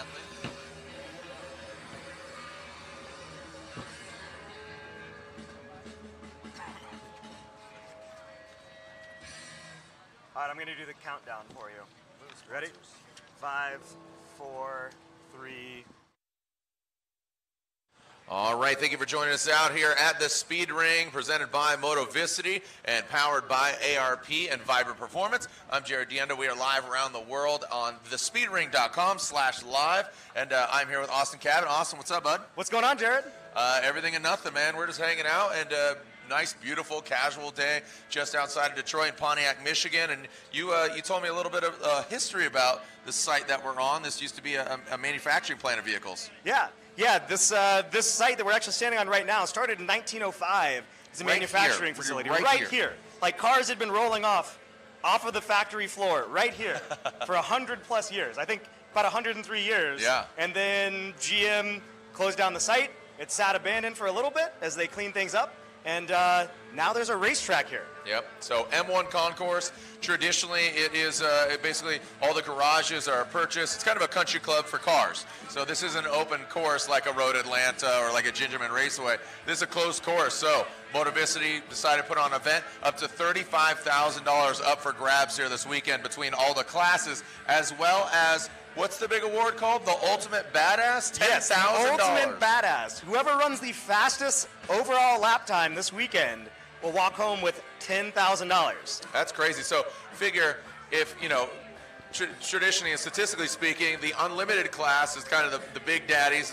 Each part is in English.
gladly. All right, I'm going to do the countdown for you. Ready? 5, 4, 3. All right, thank you for joining us out here at the Speed Ring, presented by Moravsky and powered by ARP and Vibrant Performance. I'm Jared Dienda. We are live around the world on thespeedring.com/live, and I'm here with Austin Cabin. Austin, what's up, bud? What's going on, Jared? Everything and nothing, man. We're just hanging out, and nice, beautiful, casual day just outside of Detroit in Pontiac, Michigan. And you told me a little bit of history about the site that we're on. This used to be a manufacturing plant of vehicles. Yeah, this site that we're actually standing on right now started in 1905. It's a manufacturing facility right here. Like cars had been rolling off of the factory floor right here for 100+ years. I think about 103 years. Yeah. And then GM closed down the site. It sat abandoned for a little bit as they cleaned things up. And now there's a racetrack here. Yep. So M1 Concourse. Traditionally, it is basically all the garages are purchased. It's kind of a country club for cars. So this is an open course like a Road Atlanta or like a Gingerman Raceway. This is a closed course. So Moravsky decided to put on an event up to $35,000 up for grabs here this weekend between all the classes, as well as what's the big award called? The Ultimate Badass? $10,000. Yes, Ultimate Badass. Whoever runs the fastest overall lap time this weekend will walk home with $10,000. That's crazy. So figure if, traditionally and statistically speaking, the unlimited class is kind of the big daddies,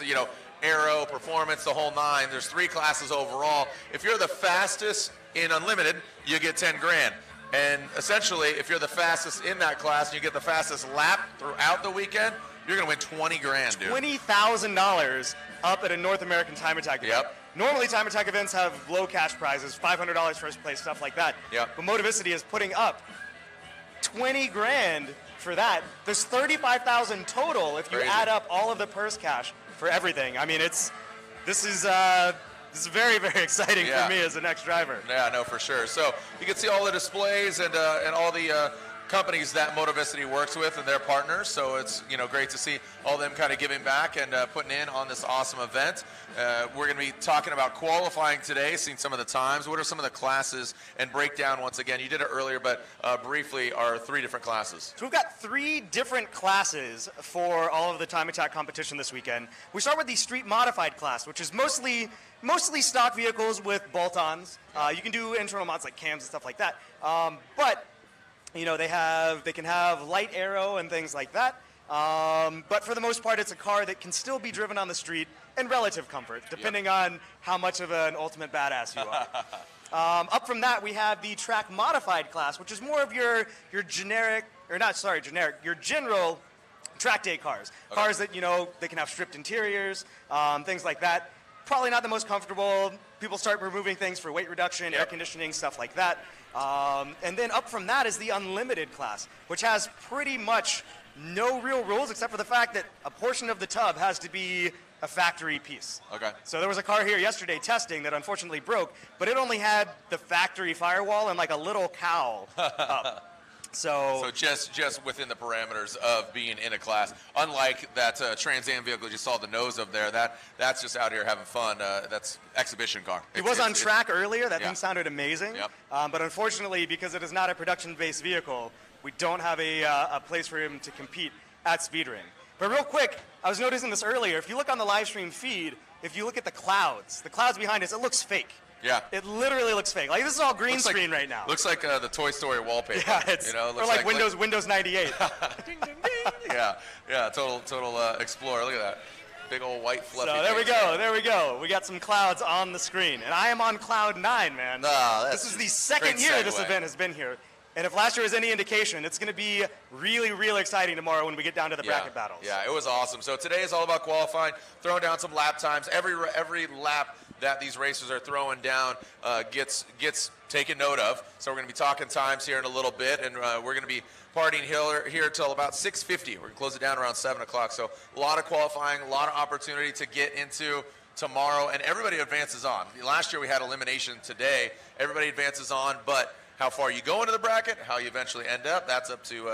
aero, performance, the whole nine. There's 3 classes overall. If you're the fastest in unlimited, you get 10 grand. And essentially, if you're the fastest in that class and you get the fastest lap throughout the weekend, you're going to win 20 grand, dude. $20,000 up at a North American Time Attack event. Yep. Normally, Time Attack events have low cash prizes, $500 first place, stuff like that. Yep. But Moravsky is putting up 20 grand for that. There's 35,000 total if you add up all of the purse cash for everything. I mean, this is very, very exciting for me as an ex-driver. Yeah, no, for sure. So you can see all the displays and all the companies that Moravsky works with and their partners. So it's great to see all of them kind of giving back and putting in on this awesome event. We're going to be talking about qualifying today, seeing some of the times. What are some of the classes, and breakdown once again. You did it earlier, but briefly, are 3 different classes. So we've got 3 different classes for all of the Time Attack competition this weekend. We start with the Street Modified class, which is mostly stock vehicles with bolt-ons. You can do internal mods like cams and stuff like that. But they can have light aero and things like that. But for the most part, it's a car that can still be driven on the street in relative comfort, depending on how much of an ultimate badass you are. Up from that, we have the Track Modified class, which is more of your general track day cars. Okay. Cars that, they can have stripped interiors, things like that. Probably not the most comfortable. People start removing things for weight reduction, air conditioning, stuff like that. And then up from that is the Unlimited class, which has pretty much no real rules except for the fact that a portion of the tub has to be a factory piece. Okay. So there was a car here yesterday testing that unfortunately broke, but it only had the factory firewall and like a little cowl up. So just within the parameters of being in a class, unlike that Trans Am vehicle you saw the nose of there, that's just out here having fun. That's exhibition car. It was on track earlier. That thing sounded amazing. Yep. But unfortunately, because it is not a production-based vehicle, we don't have a place for him to compete at Speedring. But real quick, I was noticing this earlier. If you look on the live stream feed, if you look at the clouds behind us, it looks fake. Yeah. It literally looks fake. Like, this is all green screen right now. Looks like the Toy Story wallpaper. Yeah, it's looks or like Windows 98. Ding, ding, ding. Yeah, total Explorer. Look at that. Big old white fluffy. So there we go. We got some clouds on the screen. And I am on cloud 9, man. This is the second year this event has been here. And if last year was any indication, it's going to be really, really exciting tomorrow when we get down to the bracket battles. Yeah, it was awesome. So today is all about qualifying, throwing down some lap times. Every lap that these racers are throwing down gets taken note of. So we're going to be talking times here in a little bit, and we're going to be partying here till about 6:50. We're going to close it down around 7 o'clock. So a lot of qualifying, a lot of opportunity to get into tomorrow, and everybody advances on. Last year we had elimination today. Everybody advances on, but how far you go into the bracket, how you eventually end up, that's up to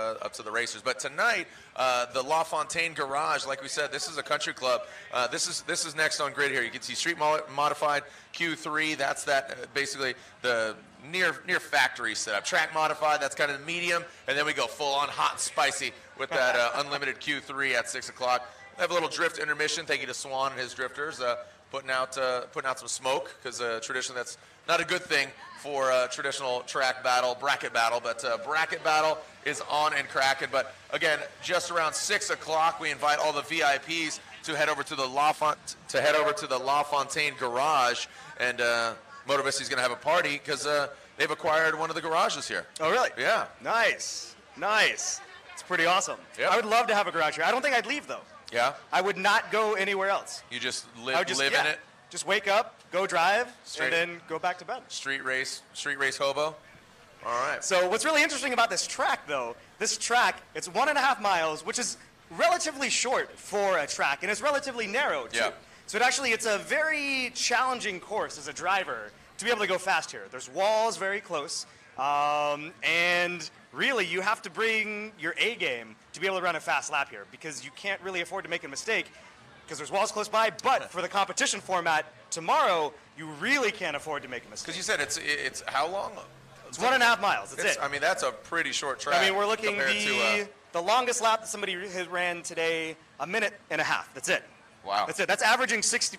the racers. But tonight, the La Fontaine Garage, like we said, this is a country club. This is next on grid here. You can see street modified Q3. That's basically the near factory setup. Track modified, that's kind of the medium, and then we go full on hot and spicy with that unlimited Q3 at 6 o'clock. We have a little drift intermission. Thank you to Swan and his drifters, putting out some smoke, because traditionally that's not a good thing for traditional track battle, bracket battle, but bracket battle is on and cracking. But again, just around 6 o'clock, we invite all the VIPs to head over to the La Fontaine Garage, and Moravsky's going to have a party because they've acquired one of the garages here. Oh, really? Yeah. Nice. It's pretty awesome. Yep. I would love to have a garage here. I don't think I'd leave, though. Yeah? I would not go anywhere else. You just live in it? Just wake up, go drive, and then go back to bed. Street race hobo? All right. So what's really interesting about this track, though, it's 1.5 miles, which is relatively short for a track, and it's relatively narrow, too. Yeah. So it's a very challenging course as a driver to be able to go fast here. There's walls very close, and really you have to bring your A game to be able to run a fast lap here, because you can't really afford to make a mistake because there's walls close by. But for the competition format tomorrow, you really can't afford to make a mistake. Because you said it's how long? It's 1.5 miles. That's it. I mean, that's a pretty short track. I mean, we're looking the longest lap that somebody has ran today, 1.5 minutes. That's it. Wow. That's it. That's averaging 60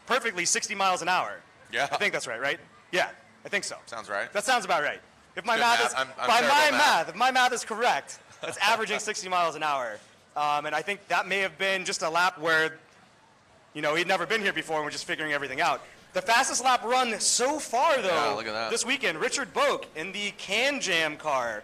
miles an hour. Yeah. I think that's right? Yeah, I think so. Sounds right. That sounds about right. If my Good math math. is I'm if my math is correct, that's averaging 60 miles an hour. And I think that may have been just a lap where, he'd never been here before and we're just figuring everything out. The fastest lap run so far, though, look at that. this weekend, Richard Boak in the Can Jam car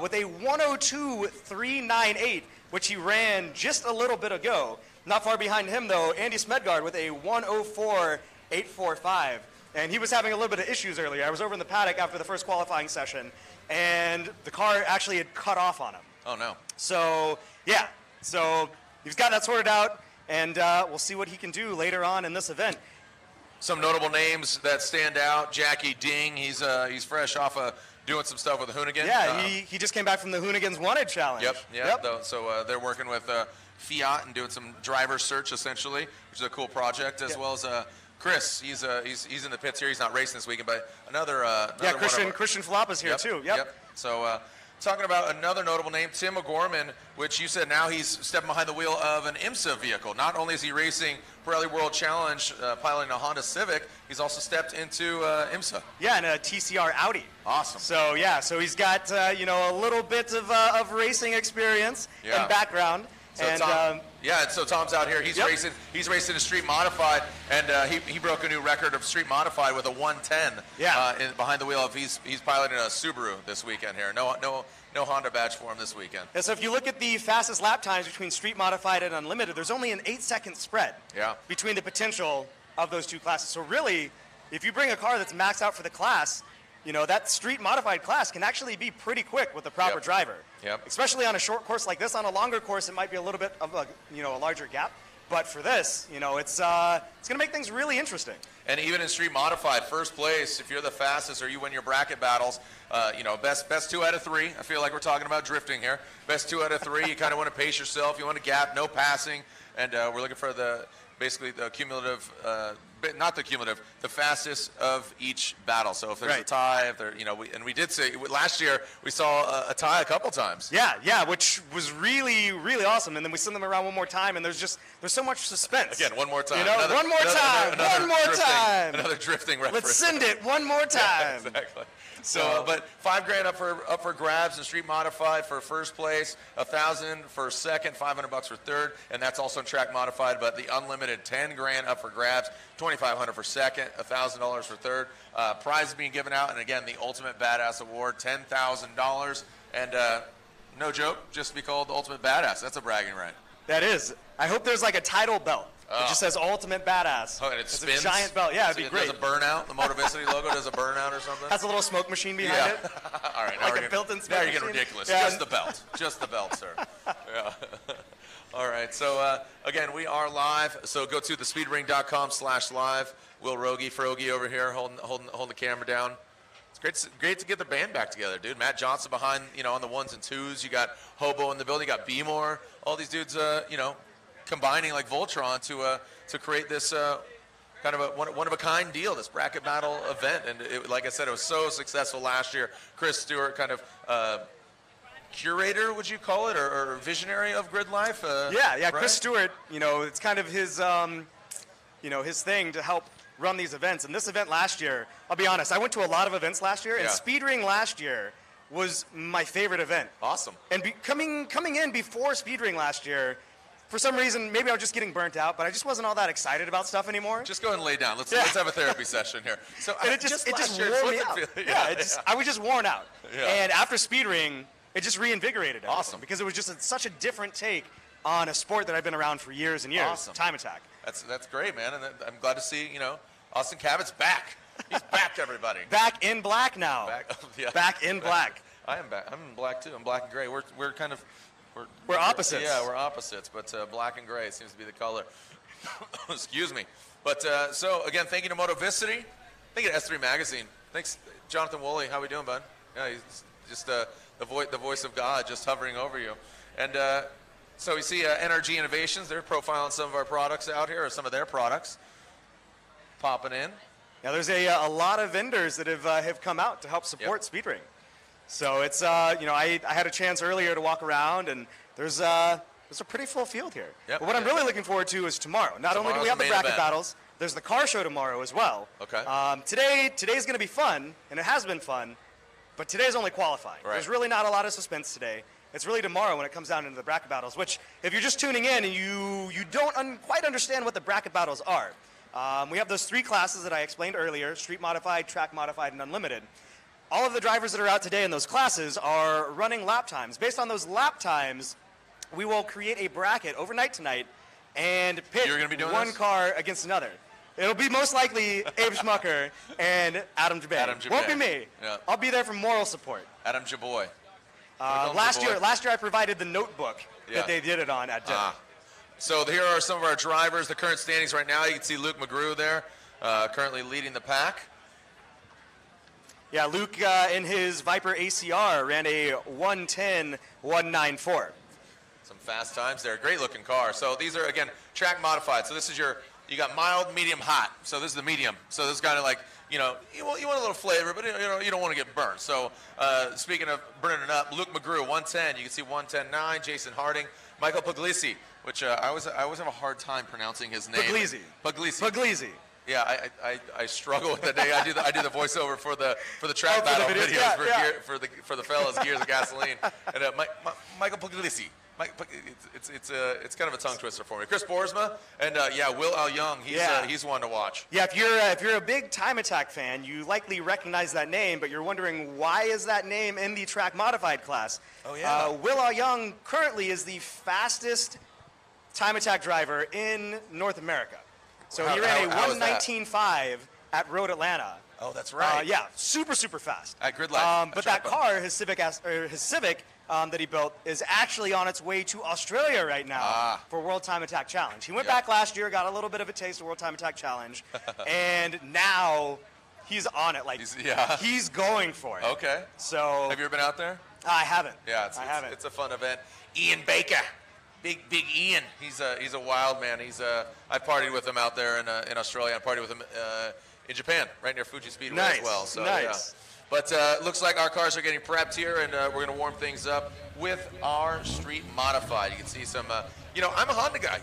with a 102.398, which he ran just a little bit ago. Not far behind him, though, Andy Smedgard with a 104.845. And he was having a little bit of issues earlier. I was over in the paddock after the first qualifying session, and the car actually had cut off on him. Oh, no. So, yeah. So he's got that sorted out, and we'll see what he can do later on in this event. Some notable names that stand out. Jackie Ding, he's fresh off of doing some stuff with the Hoonigan. Yeah, he just came back from the Hoonigans Wanted Challenge. Yep. So they're working with Fiat and doing some driver search, essentially, which is a cool project, as well as Chris. He's in the pits here. He's not racing this weekend, but another Christian Falapa's here too. Yep. So talking about another notable name, Tim O'Gorman, which you said now he's stepping behind the wheel of an IMSA vehicle. Not only is he racing Pirelli World Challenge, piloting a Honda Civic, he's also stepped into IMSA. Yeah, and a TCR Audi. Awesome. So he's got a little bit of racing experience and background. So so Tom's out here. He's racing. He's racing a street modified, and he broke a new record of street modified with a 110. Behind the wheel of he's piloting a Subaru this weekend here. No Honda badge for him this weekend. And so if you look at the fastest lap times between street modified and unlimited, there's only an 8-second spread between the potential of those two classes. So really, if you bring a car that's maxed out for the class, that street modified class can actually be pretty quick with the proper driver. Yep. Especially on a short course like this. On a longer course, it might be a little bit of a larger gap. But for this, it's going to make things really interesting. And even in street modified, first place, if you're the fastest or you win your bracket battles, best 2 out of 3. I feel like we're talking about drifting here. Best 2 out of 3. You kind of want to pace yourself. You want a gap, no passing, and we're looking for the cumulative. Not the cumulative, the fastest of each battle. So if there's a tie, we did say last year we saw a tie a couple times. Yeah, which was really, really awesome. And then we send them around one more time, and there's so much suspense. Again, one more time. One more time. Another drifting reference. Let's send it one more time. Yeah, exactly. So, but $5,000 up for grabs and street modified for first place, $1,000 for second, $500 for third, and that's also in track modified. But the unlimited $10,000 up for grabs, $2,500 for second, $1,000 for third. Prizes being given out, and again, the Ultimate Badass Award, $10,000, and no joke, just to be called the Ultimate Badass. That's a bragging right. That is. I hope there's like a title belt. It just says Ultimate Badass. Oh, and it spins? It's a giant belt. Yeah, it'd be great. Does a burnout. The Moravsky logo does a burnout or something. Has a little smoke machine behind it. All right. Like a built-in smoke machine. Now you're getting ridiculous. Yeah. Just the belt. Just the belt, sir. Yeah. All right. So, again, we are live. So go to thespeedring.com/live. Will Rogie, Frogie over here holding the camera down. great to get the band back together, dude. Matt Johnson behind, on the ones and twos. You got Hobo in the building. You got Beemore. All these dudes, combining like Voltron to create this kind of a one-of-a-kind deal, this bracket battle event. And like I said, it was so successful last year. Chris Stewart, kind of curator, would you call it, or visionary of Grid Life? Yeah. Right? Chris Stewart, it's kind of his, his thing to help run these events. And this event last year, I'll be honest, I went to a lot of events last year, and Speedring last year was my favorite event. Awesome. And coming in before Speedring last year, for some reason, maybe I was just getting burnt out, but I just wasn't all that excited about stuff anymore. Just go ahead and lay down. Let's have a therapy session here. So and it just wore me out. I was just worn out. Yeah. And after Speedring, it just reinvigorated everything. Awesome. Because it was just such a different take on a sport that I've been around for years and years. Awesome. Time attack. That's great, man. And I'm glad to see, Austin Cabot's back. He's back, everybody. Back in black now. Back in black. I am back. I'm in black, too. I'm black and gray. We're kind of... We're opposites. Yeah, we're opposites, but black and gray seems to be the color. Excuse me. But so, again, thank you to Motovicity. Thank you to S3 Magazine. Thanks, Jonathan Woolley. How we doing, bud? Yeah, he's just the voice of God just hovering over you. And so we see NRG Innovations. They're profiling some of our products out here, or some of their products popping in. Yeah, there's a lot of vendors that have come out to help support Speedring. So it's, I had a chance earlier to walk around, and there's a pretty full field here. But what I'm really looking forward to is tomorrow. Not only do we have the bracket battles, there's the car show tomorrow as well. Okay. Today's going to be fun, and it has been fun, but today's only qualifying. Right. There's really not a lot of suspense today. It's really tomorrow when it comes down into the bracket battles, which if you're just tuning in and you don't quite understand what the bracket battles are, we have those three classes that I explained earlier, Street Modified, Track Modified, and Unlimited. All of the drivers that are out today in those classes are running lap times. Based on those lap times, we will create a bracket overnight tonight and pit one car against another. It'll be most likely Abe Schmucker and Adam Jabay. Won't be me. Yeah. I'll be there for moral support. Adam Jaboy. Last year I provided the notebook that they did it on at dinner. So here are some of our drivers, the current standings right now. You can see Luke McGrew there, currently leading the pack. Yeah, Luke in his Viper ACR ran a 1:10.194. Some fast times there. Great looking car. So these are, again, track modified. So this is you got mild, medium, hot. So this is the medium. So this is kind of like, you want a little flavor, but you don't want to get burnt. So speaking of burning it up, Luke McGrew, 110. You can see 110.9. Jason Harding, Michael Puglisi, which I always have a hard time pronouncing his name. Puglisi. Yeah, I struggle with that day. I do the voiceover for the track battle videos for the fellas, Gears of Gasoline. And Michael Puglisi. It's kind of a tongue twister for me. Chris Boersma and Will Al Young. He's one to watch. Yeah, if you're a big Time Attack fan, you likely recognize that name, but you're wondering why is that name in the track modified class? Oh yeah. Will Al Young currently is the fastest Time Attack driver in North America. So he ran a 1:19.5 at Road Atlanta. Oh, that's right. Yeah, super fast. At Grid Life. But that car, his Civic that he built, is actually on its way to Australia right now for World Time Attack Challenge. He went back last year, got a little bit of a taste of World Time Attack Challenge, and now he's on it. He's going for it. Okay. So have you ever been out there? I haven't. Yeah, it's a fun event. Ian Baker. Big Ian, he's a wild man. I partied with him out there in Australia. I partied with him in Japan, right near Fuji Speedway as well. So, nice. Yeah. But looks like our cars are getting prepped here, and we're going to warm things up with our Street Modified. You can see some. I'm a Honda guy.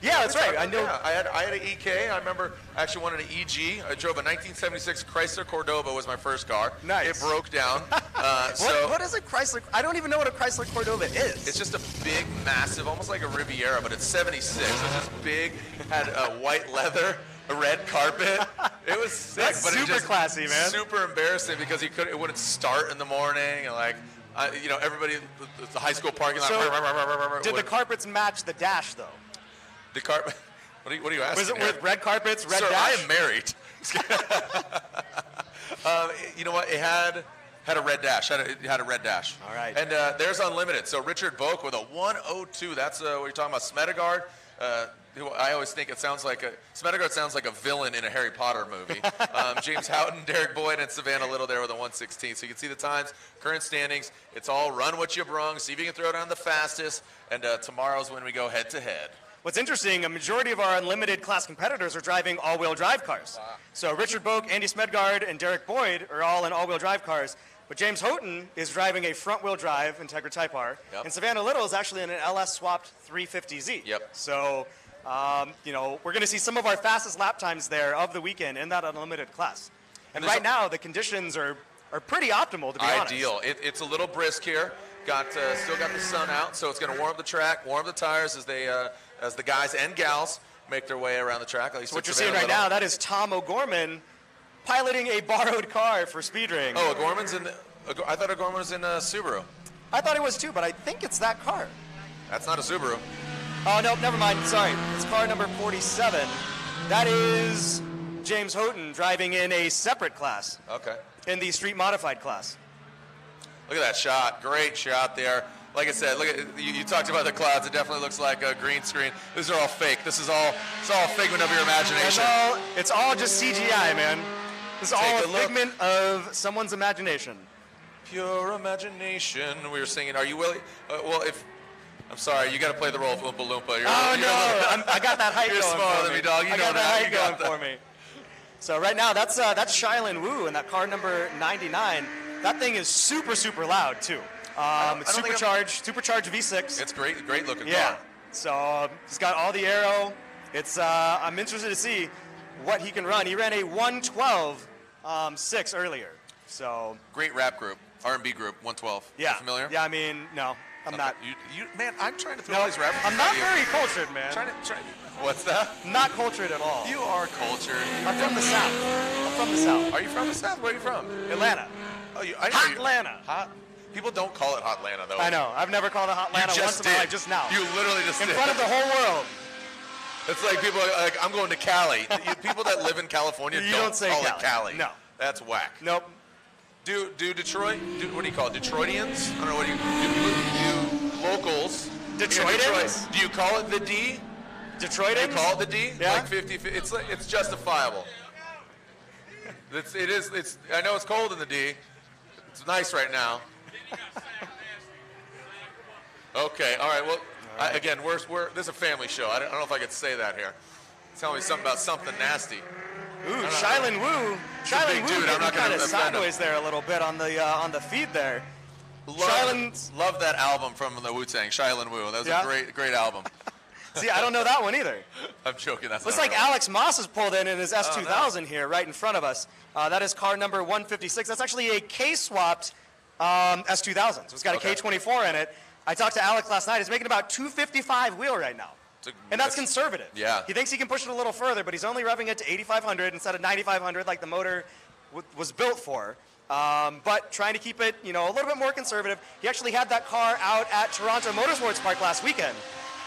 That's right. I know. Yeah, I had an EK. I remember I actually wanted an EG. I drove a 1976 Chrysler Cordoba. Was my first car. Nice. It broke down. What is a Chrysler? I don't even know what a Chrysler Cordoba is. It's just a big, massive, almost like a Riviera, but it's 76. It's just big. Had white leather. A red carpet. It was sick. That's but super classy, man. Super embarrassing because it wouldn't start in the morning, and everybody, the high school parking lot. So, did the carpets match the dash though? The carpet. What are you asking? Was it with red carpets, red Sir, dash? I am married. You know what? It had a red dash. It had a red dash. All right. And there's Unlimited. So Richard Boak with a 102. That's what you're talking about. Smedegaard. I always think it sounds like Smedegaard sounds like a villain in a Harry Potter movie. James Houghton, Derek Boyd, and Savannah Little there with a 1:16. So you can see the times, current standings. It's all run what you brung, see if you can throw down the fastest, and tomorrow's when we go head-to-head. What's interesting, a majority of our unlimited class competitors are driving all-wheel drive cars. So Richard Boak, Andy Smedgard, and Derek Boyd are all in all-wheel drive cars. But James Houghton is driving a front-wheel drive Integra Type R, and Savannah Little is actually in an LS-swapped 350Z. Yep. So, we're going to see some of our fastest lap times there of the weekend in that unlimited class. And right now, the conditions are pretty optimal, to be honest. Ideal. It's a little brisk here. Still got the sun out, so it's going to warm up the track, warm up the tires as the guys and gals make their way around the track. So what you're seeing right now, that is Tom O'Gorman piloting a borrowed car for Speedring. Oh, O'Gorman's I thought O'Gorman was in a Subaru. I thought it was too, but I think it's that car. That's not a Subaru. Oh, no, never mind. Sorry. It's car number 47. That is James Houghton driving in a separate class. Okay. In the street modified class. Look at that shot. Great shot there. Like I said, look at you talked about the clouds. It definitely looks like a green screen. These are all fake. It's all a figment of your imagination. It's all just CGI, man. This is all a figment of someone's imagination. Pure imagination. We were singing, are you willing? I'm sorry, you got to play the role of Oompa Loompa. I got that height going for me. You're smaller than me, dog. You know that. I got that height going for me. So right now, that's Shylin Wu in that car number 99. That thing is super, super loud, too. It's supercharged V6. It's great looking car. Yeah. So he's got all the aero. I'm interested to see what he can run. He ran a 1:12.6 earlier. So great rap group, R&B group, 112. Yeah. You familiar? Yeah, I mean, no, I'm not. Man, I'm trying to throw all these references. I'm not very cultured, man. What's that? Not cultured at all. You are cultured. I'm from the South. Are you from the South? Where are you from? Atlanta. Oh, Hotlanta. Hot. People don't call it Hotlanta, though. I know. I've never called it Hotlanta once in my life. Just now. You literally just in did. front of the whole world. It's like people are like, I'm going to Cali. People that live in California don't say call Cali. it Cali. No. That's whack. Nope. Do Detroit? What do you call it? Detroitians? I don't know what do locals. Detroitans? Do you call it the D? Detroitans? Do you call it the D? Yeah. Like 50. It's justifiable. I know it's cold in the D. It's nice right now. Okay. All right. Well, again, this is a family show. I don't know if I could say that here. Tell me something about something nasty. Ooh, Shylin Wu. Shylin Wu dude. I'm not kind of offend sideways there a little bit on the feed there. Love that album from the Wu-Tang, Shylin Wu. That was a great album. See, I don't know that one either. I'm joking. That's looks not like real. Alex Moss has pulled in his S2000 here, right in front of us. That is car number 156. That's actually a K-swapped S2000. So it's got a K24 in it. I talked to Alex last night. He's making about 255 wheel right now. And that's conservative. Yeah. He thinks he can push it a little further, but he's only revving it to 8,500 instead of 9,500 like the motor was built for. But trying to keep it, a little bit more conservative. He actually had that car out at Toronto Motorsports Park last weekend.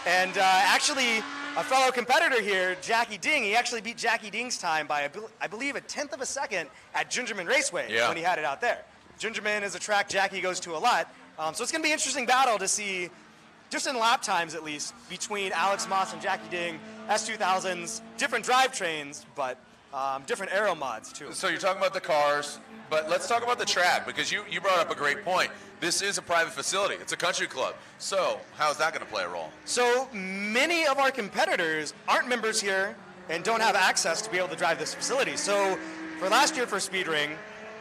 And actually, a fellow competitor here, Jackie Ding, he actually beat Jackie Ding's time by, I believe, 1/10 of a second at Gingerman Raceway when he had it out there. Gingerman is a track Jackie goes to a lot. So it's going to be an interesting battle to see, just in lap times at least, between Alex Moss and Jackie Ding, S2000s, different drivetrains, but different aero mods too. So you're talking about the cars, but let's talk about the track, because you brought up a great point. This is a private facility. It's a country club. So how's that going to play a role? So many of our competitors aren't members here and don't have access to be able to drive this facility. So for last year for Speedring,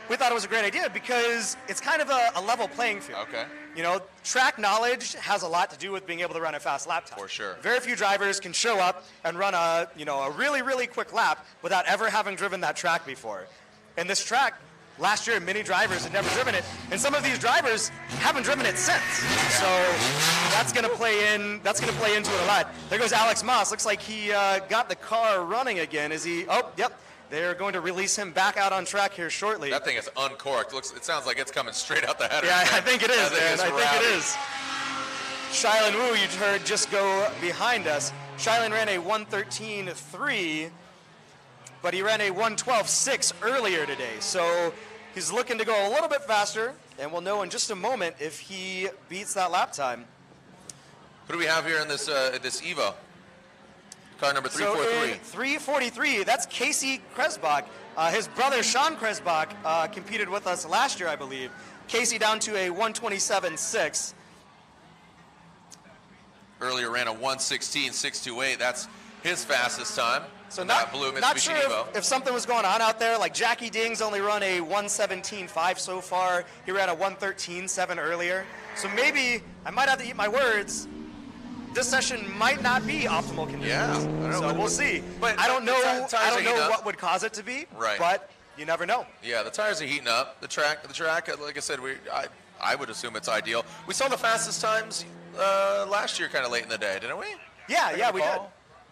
we thought it was a great idea because it's kind of a level playing field. Okay. Track knowledge has a lot to do with being able to run a fast lap time. For sure. Very few drivers can show up and run a really, really quick lap without ever having driven that track before. And this track, last year, many drivers had never driven it, and some of these drivers haven't driven it since. So that's going to play in. That's going to play into it a lot. There goes Alex Moss. Looks like he got the car running again. Is he? Oh, yep. They're going to release him back out on track here shortly. That thing is uncorked. It sounds like it's coming straight out the header. Yeah, I think it is, man. I think it is. Shylin Wu, you heard just go behind us. Shylin ran a 1:13.3, but he ran a 1:12.6 earlier today. So he's looking to go a little bit faster, and we'll know in just a moment if he beats that lap time. Who do we have here in this Evo? Car number 343. 343, that's Casey Kresbach. His brother, Sean Kresbach, competed with us last year, I believe. Casey down to a 127.6. Earlier ran a 116.628. That's his fastest time. So not blue Mitsubishi not sure Evo. if something was going on out there. Like Jackie Ding's only run a 117.5 so far. He ran a 113.7 earlier. So maybe I might have to eat my words. This session might not be optimal conditions. Yeah, I don't know. So we'll see. But I don't know. tires I are don't know heating up. what would cause it to be. Right. But you never know. Yeah, the tires are heating up. The track, like I said, I would assume it's ideal. We saw the fastest times last year, kind of late in the day, didn't we? Yeah, we did.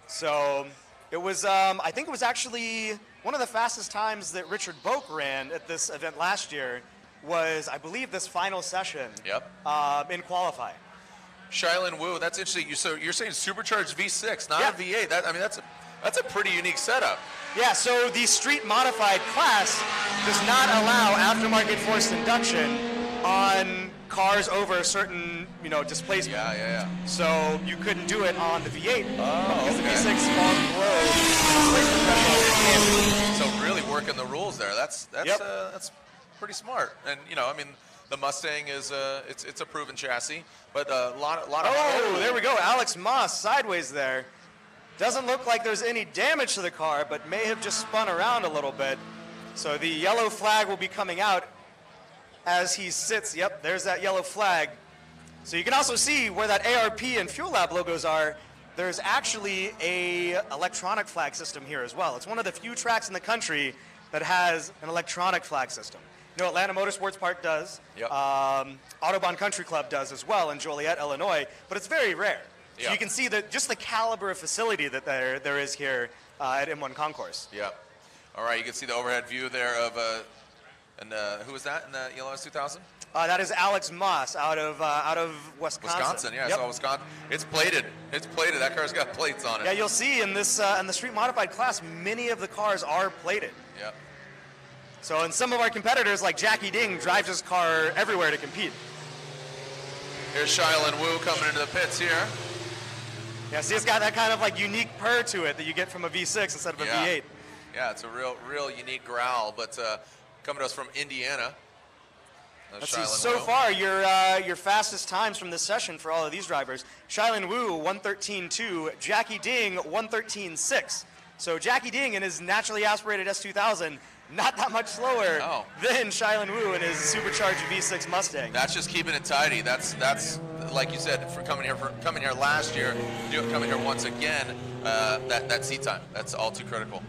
So it was. I think it was actually one of the fastest times that Richard Boak ran at this event last year. Was, I believe, this final session. Yep. In qualifying. Shailin Wu, that's interesting. So you're saying supercharged V6, not Yeah. a V8. That's a pretty unique setup. Yeah, so the street modified class does not allow aftermarket forced induction on cars over a certain, displacement. Yeah. So you couldn't do it on the V8 because the okay. V6 falls below displacement threshold. So really working the rules there. That's Yep. that's pretty smart. And the Mustang is it's a proven chassis, but a lot of. Oh, there we go. Alex Moss sideways there. Doesn't look like there's any damage to the car, but may have just spun around a little bit. So the yellow flag will be coming out as he sits. Yep, there's that yellow flag. So you can also see where that ARP and Fuel Lab logos are. There's actually a electronic flag system here as well. It's one of the few tracks in the country that has an electronic flag system. Atlanta Motorsports Park does. Yep. Autobahn Country Club does as well in Joliet, Illinois, but it's very rare. So Yeah. you can see just the caliber of facility that there is here at M1 Concourse. Yeah. All right, you can see the overhead view there of who was that in the yellow S2000? That is Alex Moss out of Wisconsin. Wisconsin, yeah, Yep. I saw Wisconsin. It's plated. That car's got plates on it. Yeah, you'll see in this in the street modified class, many of the cars are plated. Yep. So, and some of our competitors, like Jackie Ding, drives his car everywhere to compete. Here's Shailin Wu coming into the pits here. Yeah, see, it's got that kind of like unique purr to it that you get from a V6 instead of a Yeah. V8. Yeah, it's a real unique growl, but coming to us from Indiana. Let's see, Shailin so Wu. far, your fastest times from this session for all of these drivers. Shailin Wu, 113.2. Jackie Ding, 113.6. So Jackie Ding in his naturally aspirated S2000, not that much slower than Shailin Wu in his supercharged V6 Mustang. That's just keeping it tidy. That's like you said, for coming here last year, coming here once again. That seat time, that's all too critical.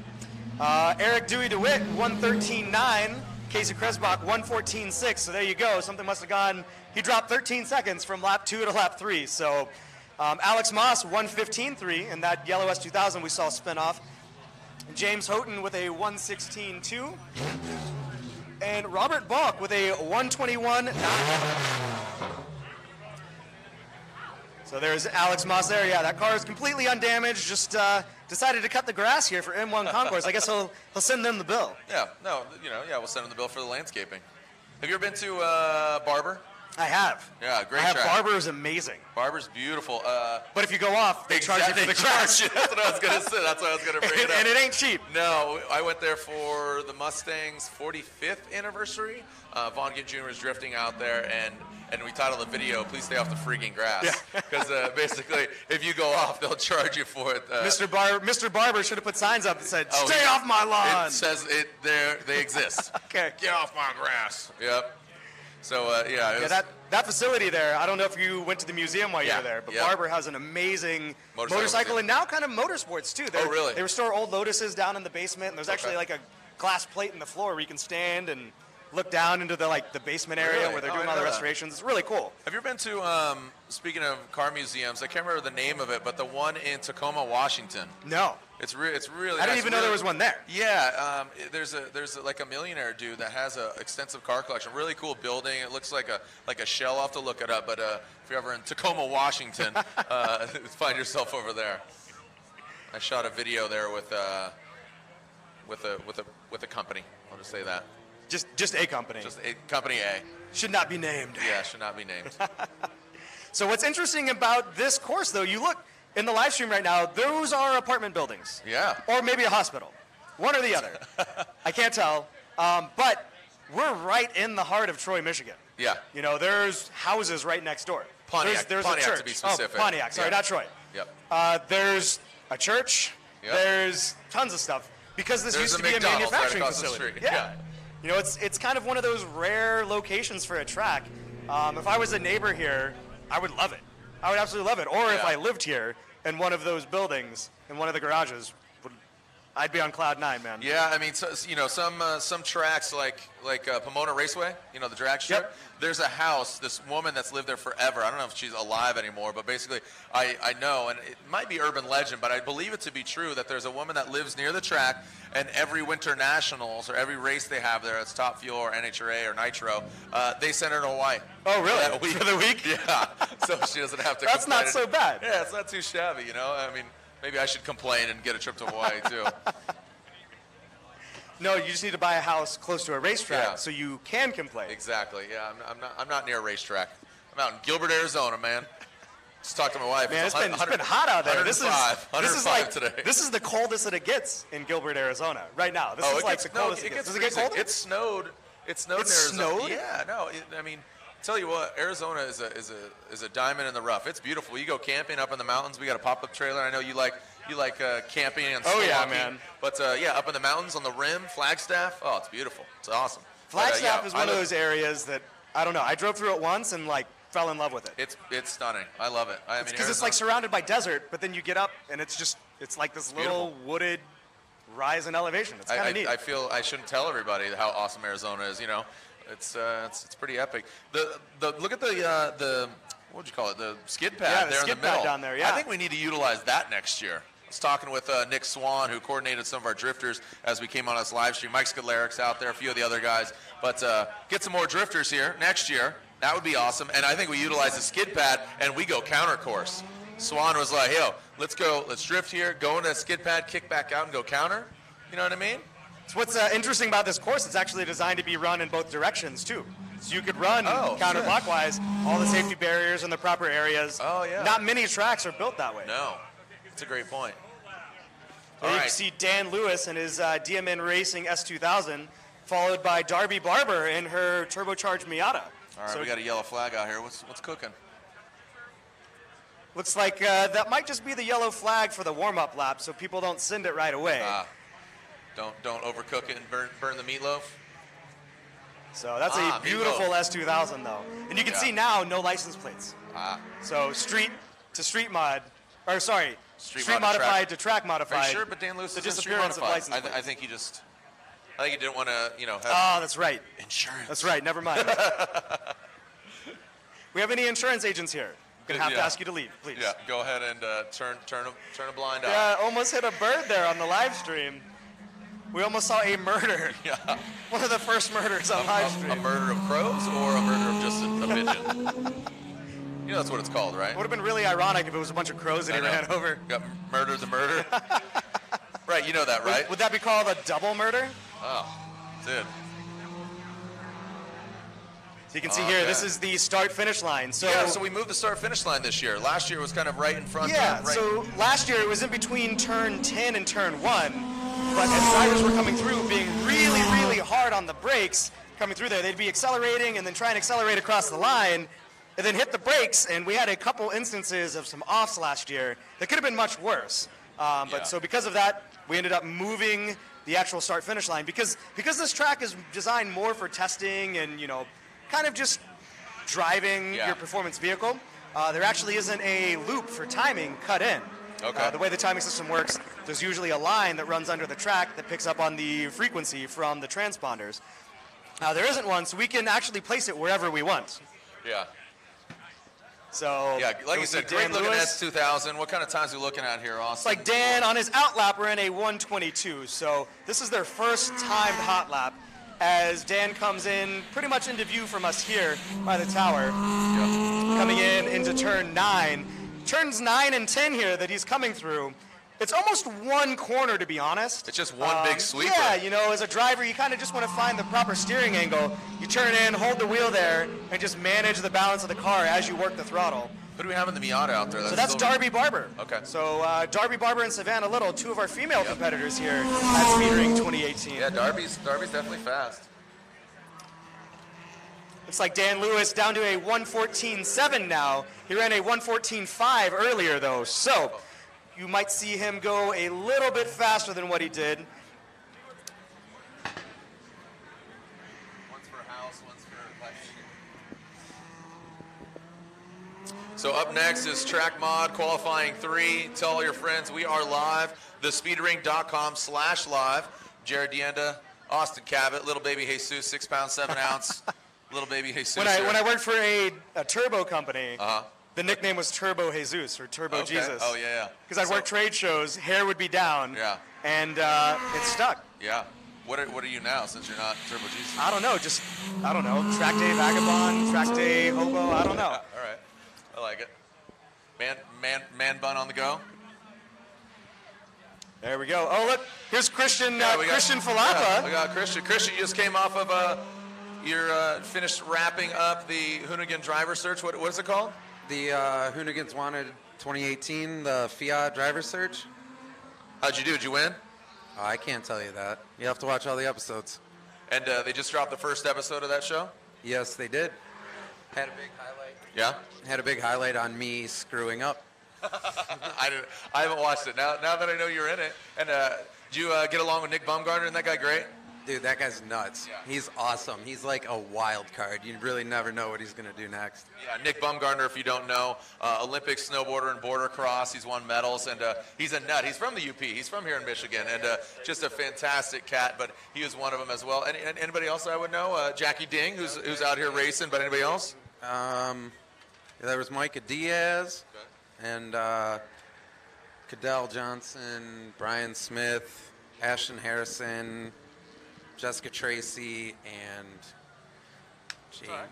Eric Dewey DeWitt, 113.9. Casey Kresbach, 114.6. So there you go. Something must have gone. He dropped 13 seconds from lap 2 to lap 3. So Alex Moss, 115.3. In that yellow S2000 we saw spin off. James Houghton with a 116.2. And Robert Bach with a 121.9. So there's Alex Moss there. Yeah, that car is completely undamaged. Just decided to cut the grass here for M1 Concourse. I guess he'll send them the bill. Yeah, no, we'll send him the bill for the landscaping. Have you ever been to Barber? I have. Yeah, great I track. have. Barber is amazing. Barber's beautiful. But if you go off, they charge you for the grass. That's what I was going to say. That's what I was going to bring it up. And it ain't cheap. No, I went there for the Mustang's 45th anniversary. Vaughn Gitt Jr. was drifting out there, and we titled the video, "Please Stay Off the Freaking Grass." Because basically, if you go off, they'll charge you for it. Mr. Barber should have put signs up that said, "Stay off my lawn." It says it there. They exist. Okay. Get off my grass. Yep. So, that facility there, I don't know if you went to the museum while you were there, but Barber has an amazing motorcycle and now kind of motorsports, too. Really? They restore old Lotuses down in the basement, and there's actually like a glass plate in the floor where you can stand and look down into the basement area where they're doing all the restorations. It's really cool. Have you ever been to, speaking of car museums, I can't remember the name of it, but the one in Tacoma, Washington? No. It's really I didn't even know there was one there. Yeah, there's like a millionaire dude that has an extensive car collection. Really cool building. It looks like a shell. I'll have to look it up. But if you're ever in Tacoma, Washington, find yourself over there. I shot a video there with a company. I'll just say that. Just a company. Just a company A. Should not be named. Yeah, should not be named. So what's interesting about this course, though, you look, in the live stream right now, those are apartment buildings. Yeah. Or maybe a hospital. One or the other. I can't tell. But we're right in the heart of Troy, Michigan. Yeah. You know, there's houses right next door. Pontiac, There's Pontiac a church. to be specific. Oh, Pontiac, sorry, not Troy. Yep. There's a church. Yep. There's tons of stuff. Because this There's used to a be a McDonald's right manufacturing across the facility. street. Yeah. You know, it's kind of one of those rare locations for a track. If I was a neighbor here, I would love it. I would absolutely love it. Or if Yeah. I lived here in one of those buildings, in one of the garages, I'd be on cloud nine, man. Yeah, I mean, so, you know, some tracks like Pomona Raceway, you know, the drag strip. Yep. There's a house, this woman that's lived there forever. I don't know if she's alive anymore, but basically, I know, and it might be urban legend, but I believe it to be true that there's a woman that lives near the track, and every winter nationals or every race they have there, it's Top Fuel or NHRA or Nitro, they send her to Hawaii. Oh, really? For that week. For the week? Yeah, so she doesn't have to. That's complain. not so bad. Yeah, it's not too shabby, you know. I mean, maybe I should complain and get a trip to Hawaii too. No, you just need to buy a house close to a racetrack Yeah. so you can complain. Exactly. Yeah, I'm not near a racetrack. I'm out in Gilbert, Arizona, man. Just talked to my wife. Man, it's been hot out there. This is 105 like today. This is the coldest that it gets in Gilbert, Arizona, right now. This is like the coldest it gets. Does it get colder? It snowed. It snowed in It Arizona. snowed? Yeah, no. I mean, tell you what, Arizona is a diamond in the rough. It's beautiful. You go camping up in the mountains. We got a pop-up trailer. I know you like camping and Oh, yeah, spelunking. man. But yeah, up in the mountains on the rim, Flagstaff. Oh, it's beautiful. It's awesome. Flagstaff But, is one of those areas that I don't know. I drove through it once and like fell in love with it. It's stunning. I love it. I mean, Because it's like surrounded by desert, but then you get up and it's like this little wooded rise in elevation. It's kind of neat. I feel I shouldn't tell everybody how awesome Arizona is. You know, it's pretty epic. The look at the what would you call it? The skid pad Yeah, the there skid in the middle. pad down there, yeah. I think we need to utilize that next year. I was talking with Nick Swan, who coordinated some of our drifters as we came on this live stream. Mike Skidlarik's out there, a few of the other guys. But get some more drifters here next year. That would be awesome. And I think we utilize the skid pad and we go counter course. Swan was like, yo, let's drift here, go into a skid pad, kick back out and go counter. You know what I mean? So what's interesting about this course, it's actually designed to be run in both directions, too. So you could run counterclockwise, all the safety barriers in the proper areas. Oh, yeah. Not many tracks are built that way. No. That's a great point. There you can see Dan Lewis and his DMN Racing S2000, followed by Darby Barber in her turbocharged Miata. All right, we got a yellow flag out here. What's cooking? Looks like that might just be the yellow flag for the warm-up lap, so people don't send it right away. Don't overcook it and burn the meatloaf. So that's a beautiful S2000, though. And you can see now no license plates. So street to street mod, or sorry, street modified to track modified. Are you sure? But Dan Lewis the is street disappearance of modified. license plates. I think he didn't want to, have Oh, that's right. insurance. That's right. Never mind. We have any insurance agents here? I'm gonna have to ask you to leave, please. Yeah, go ahead and turn a blind eye. Yeah, almost hit a bird there on the live stream. We almost saw a murder. Yeah. One of the first murders on live stream. A murder of crows or a murder of just a pigeon? You know that's what it's called, right? It would have been really ironic if it was a bunch of crows that he ran over. Got murdered the murder. Right, you know that, right? Would that be called a double murder? Oh, dude. So you can see here, this is the start-finish line. So yeah, so we moved the start-finish line this year. Last year was kind of right in front. Yeah, so last year it was in between turn 10 and turn 1. But as drivers were coming through, being really, really hard on the brakes, coming through there, they'd be accelerating and then try and accelerate across the line, and then hit the brakes, and we had a couple instances of some offs last year that could have been much worse. But so because of that, we ended up moving the actual start-finish line because this track is designed more for testing and, kind of just driving your performance vehicle. There actually isn't a loop for timing cut in. Okay. The way the timing system works, there's usually a line that runs under the track that picks up on the frequency from the transponders. There isn't one, so we can actually place it wherever we want. Yeah. So yeah, like you said, great looking S2000. What kind of times are we looking at here, Austin? It's like Dan on his out lap ran a 122. So this is their first timed hot lap. As Dan comes in pretty much into view from us here by the tower, coming in into turn 9. Turns 9 and 10 here that he's coming through. It's almost one corner, to be honest. It's just one big sweeper. Yeah, as a driver, you kind of just want to find the proper steering angle. You turn in, hold the wheel there, and just manage the balance of the car as you work the throttle. Who do we have in the Miata out there? So that's Darby Barber. Okay. So Darby Barber and Savannah Little, two of our female competitors here at Speedring 2018. Yeah, Darby's definitely fast. Looks like Dan Lewis down to a 1:14.7 now. He ran a 1:14.5 earlier, though. So you might see him go a little bit faster than what he did. One's for house, one's for life. So up next is Track Mod Qualifying 3. Tell all your friends we are live. thespeedring.com/live. Jared Dienda, Austin Cabot, little baby Jesus, 6 pounds, 7 ounce. Little baby Jesus. When I worked for a turbo company, the nickname was Turbo Jesus or Turbo Jesus. Oh, yeah. Because I'd work trade shows, hair would be down. Yeah. And it stuck. Yeah. What are you now since you're not Turbo Jesus? I don't know. Track day vagabond, track day hobo. I don't know. All right. I like it. Man bun on the go. There we go. Oh, look. Here's Christian Falapa. Yeah, we got Christian. Christian, you just came off of you're finished wrapping up the Hoonigan driver search. What is it called? The Hoonigans Wanted 2018, the Fiat driver search. How'd you do? Did you win? Oh, I can't tell you that. You have to watch all the episodes. And they just dropped the first episode of that show? Yes, they did. Had a big highlight. Yeah? Had a big highlight on me screwing up. I haven't watched it. Now that I know you're in it. And did you get along with Nick Bumgarner? Isn't that guy great? Dude, that guy's nuts. Yeah. He's awesome. He's like a wild card. You really never know what he's going to do next. Yeah, Nick Bumgarner, if you don't know, Olympic snowboarder and border cross. He's won medals, and he's a nut. He's from the UP. He's from here in Michigan, and just a fantastic cat, but he was one of them as well. And anybody else I would know? Jackie Ding, who's out here racing, but anybody else? There was Micah Diaz, and Cadell Johnson, Brian Smith, Ashton Harrison, Jessica Tracy, and Jamie, I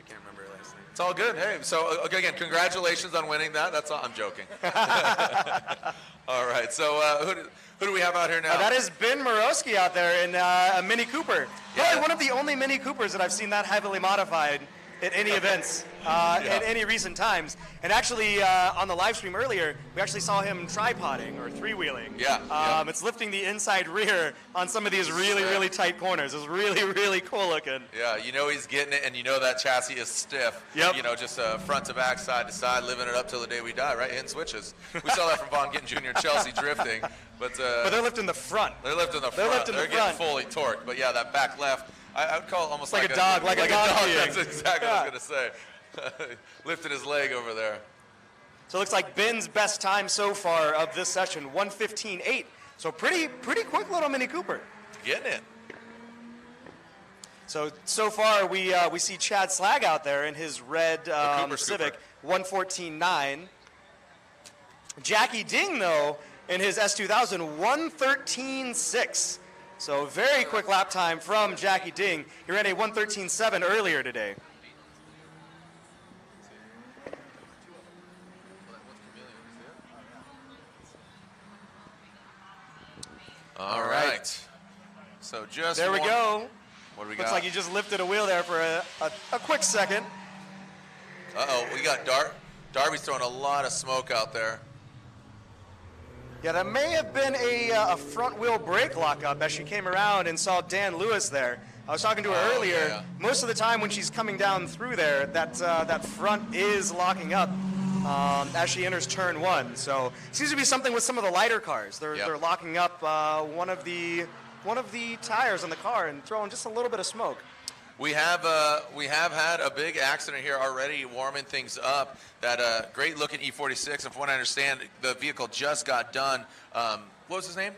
can't remember her last name. It's all good. Hey, so again, congratulations on winning that. That's all. I'm joking. All right. So who do we have out here now? That is Ben Moravsky out there in a Mini Cooper. Yeah. Probably one of the only Mini Coopers that I've seen that heavily modified at any events at any recent times. And actually, on the live stream earlier, we actually saw him tripoding or three-wheeling. Yeah. It's lifting the inside rear on some of these really tight corners. It's really cool looking. Yeah, you know he's getting it, and you know that chassis is stiff. Yep. You know, just front to back, side to side, living it up till the day we die, right? Hitting switches. We saw that from Von Gittin Jr. and Chelsea drifting. But they're lifting the front. They're lifting the front. They're getting fully torqued. But yeah, that back left, I would call it almost like a dog. Like a dog. That's exactly what I was going to say. Lifted his leg over there. So it looks like Ben's best time so far of this session, 1:15.8. So pretty quick little Mini Cooper. Getting it. So far we see Chad Slag out there in his red Civic, 1:14.9. Jackie Ding though in his S2000, 1:13.6. So very quick lap time from Jackie Ding. He ran a 1:13.7 earlier today. All right. So just there we go. What do we got? Looks like you just lifted a wheel there for a quick second. Uh-oh, we got Darby's throwing a lot of smoke out there. Yeah, that may have been a front wheel brake lockup as she came around and saw Dan Lewis there. I was talking to her earlier. Yeah. Most of the time when she's coming down through there, that front is locking up as she enters turn one. So it seems to be something with some of the lighter cars. They're locking up one of the tires on the car and throwing just a little bit of smoke. We have had a big accident here already, warming things up. That great looking E46, and from what I understand, the vehicle just got done. What was his name?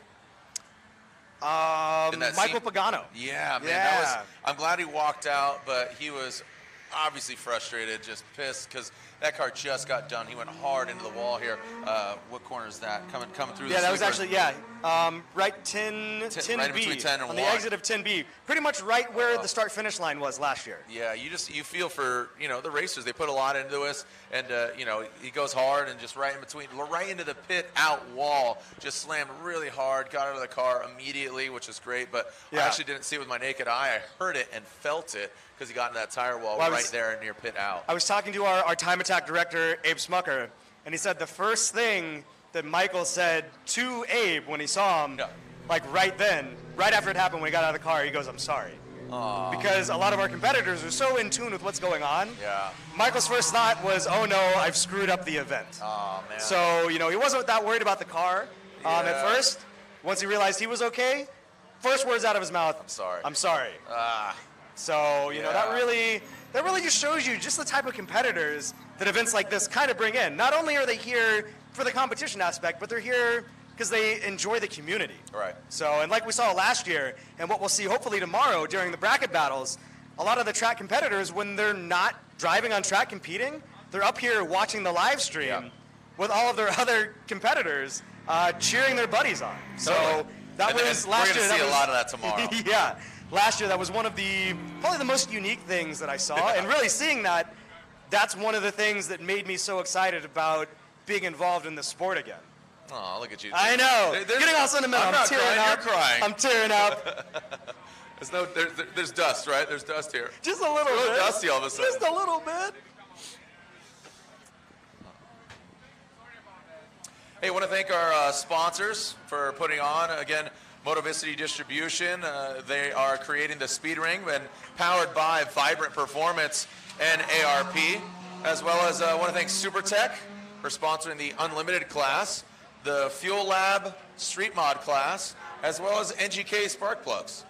Michael Pagano. Yeah, man. I'm glad he walked out, but he was obviously frustrated, just pissed, because that car just got done. He went hard into the wall here. What corner is that? Coming through the that was sweeper. actually, right 10B. Right in between 10 and on 1. the exit of 10B. Pretty much right where the start-finish line was last year. Yeah, you feel for, the racers. They put a lot into us, and, he goes hard and just right in between, right into the pit out wall, just slammed really hard, got out of the car immediately, which is great, but I actually didn't see it with my naked eye. I heard it and felt it because he got into that tire wall right there near pit out. I was talking to our time attack director, Abe Smucker, and he said the first thing that Michael said to Abe when he saw him, like right then, right after it happened when he got out of the car, he goes, "I'm sorry." Because a lot of our competitors are so in tune with what's going on. Yeah. Michael's first thought was, "Oh no, I've screwed up the event." Oh, man. So, he wasn't that worried about the car at first. Once he realized he was okay, first words out of his mouth, "I'm sorry." "I'm sorry." So, that really just shows you just the type of competitors that events like this kind of bring in. Not only are they here for the competition aspect, but they're here because they enjoy the community. Right. So, and like we saw last year, and what we'll see hopefully tomorrow during the bracket battles, a lot of the track competitors, when they're not driving on track competing, they're up here watching the live stream with all of their other competitors cheering their buddies on. So that was last year. We're going to see a lot of that tomorrow. Yeah. Last year, that was one of probably the most unique things that I saw. And really seeing that's one of the things that made me so excited about being involved in the sport again. Oh, look at you. I know. Getting all sentimental. I'm not crying. You're crying. I'm tearing up. There's dust, right? There's dust here. Just a little bit. It's a little dusty all of a sudden. Just a little bit. Hey, I want to thank our sponsors for putting on. Again, Moravsky Distribution. They are creating the speed ring and powered by Vibrant Performance and ARP. As well as I want to thank SuperTech for sponsoring the Unlimited class, the Fuel Lab Street Mod class, as well as NGK Spark Plugs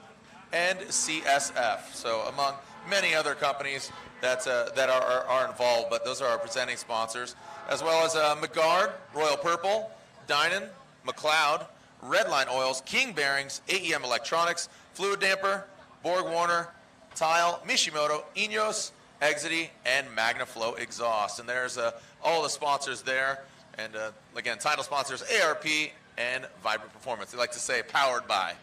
and CSF. So among many other companies that are involved, but those are our presenting sponsors, as well as McGard, Royal Purple, Dynan, McLeod, Redline Oils, King Bearings, AEM Electronics, Fluid Damper, Borg Warner, Tile, Mishimoto, Ineos, Exity, and MagnaFlow Exhaust. And there's all the sponsors there. And again, title sponsors ARP and Vibrant Performance. They like to say powered by.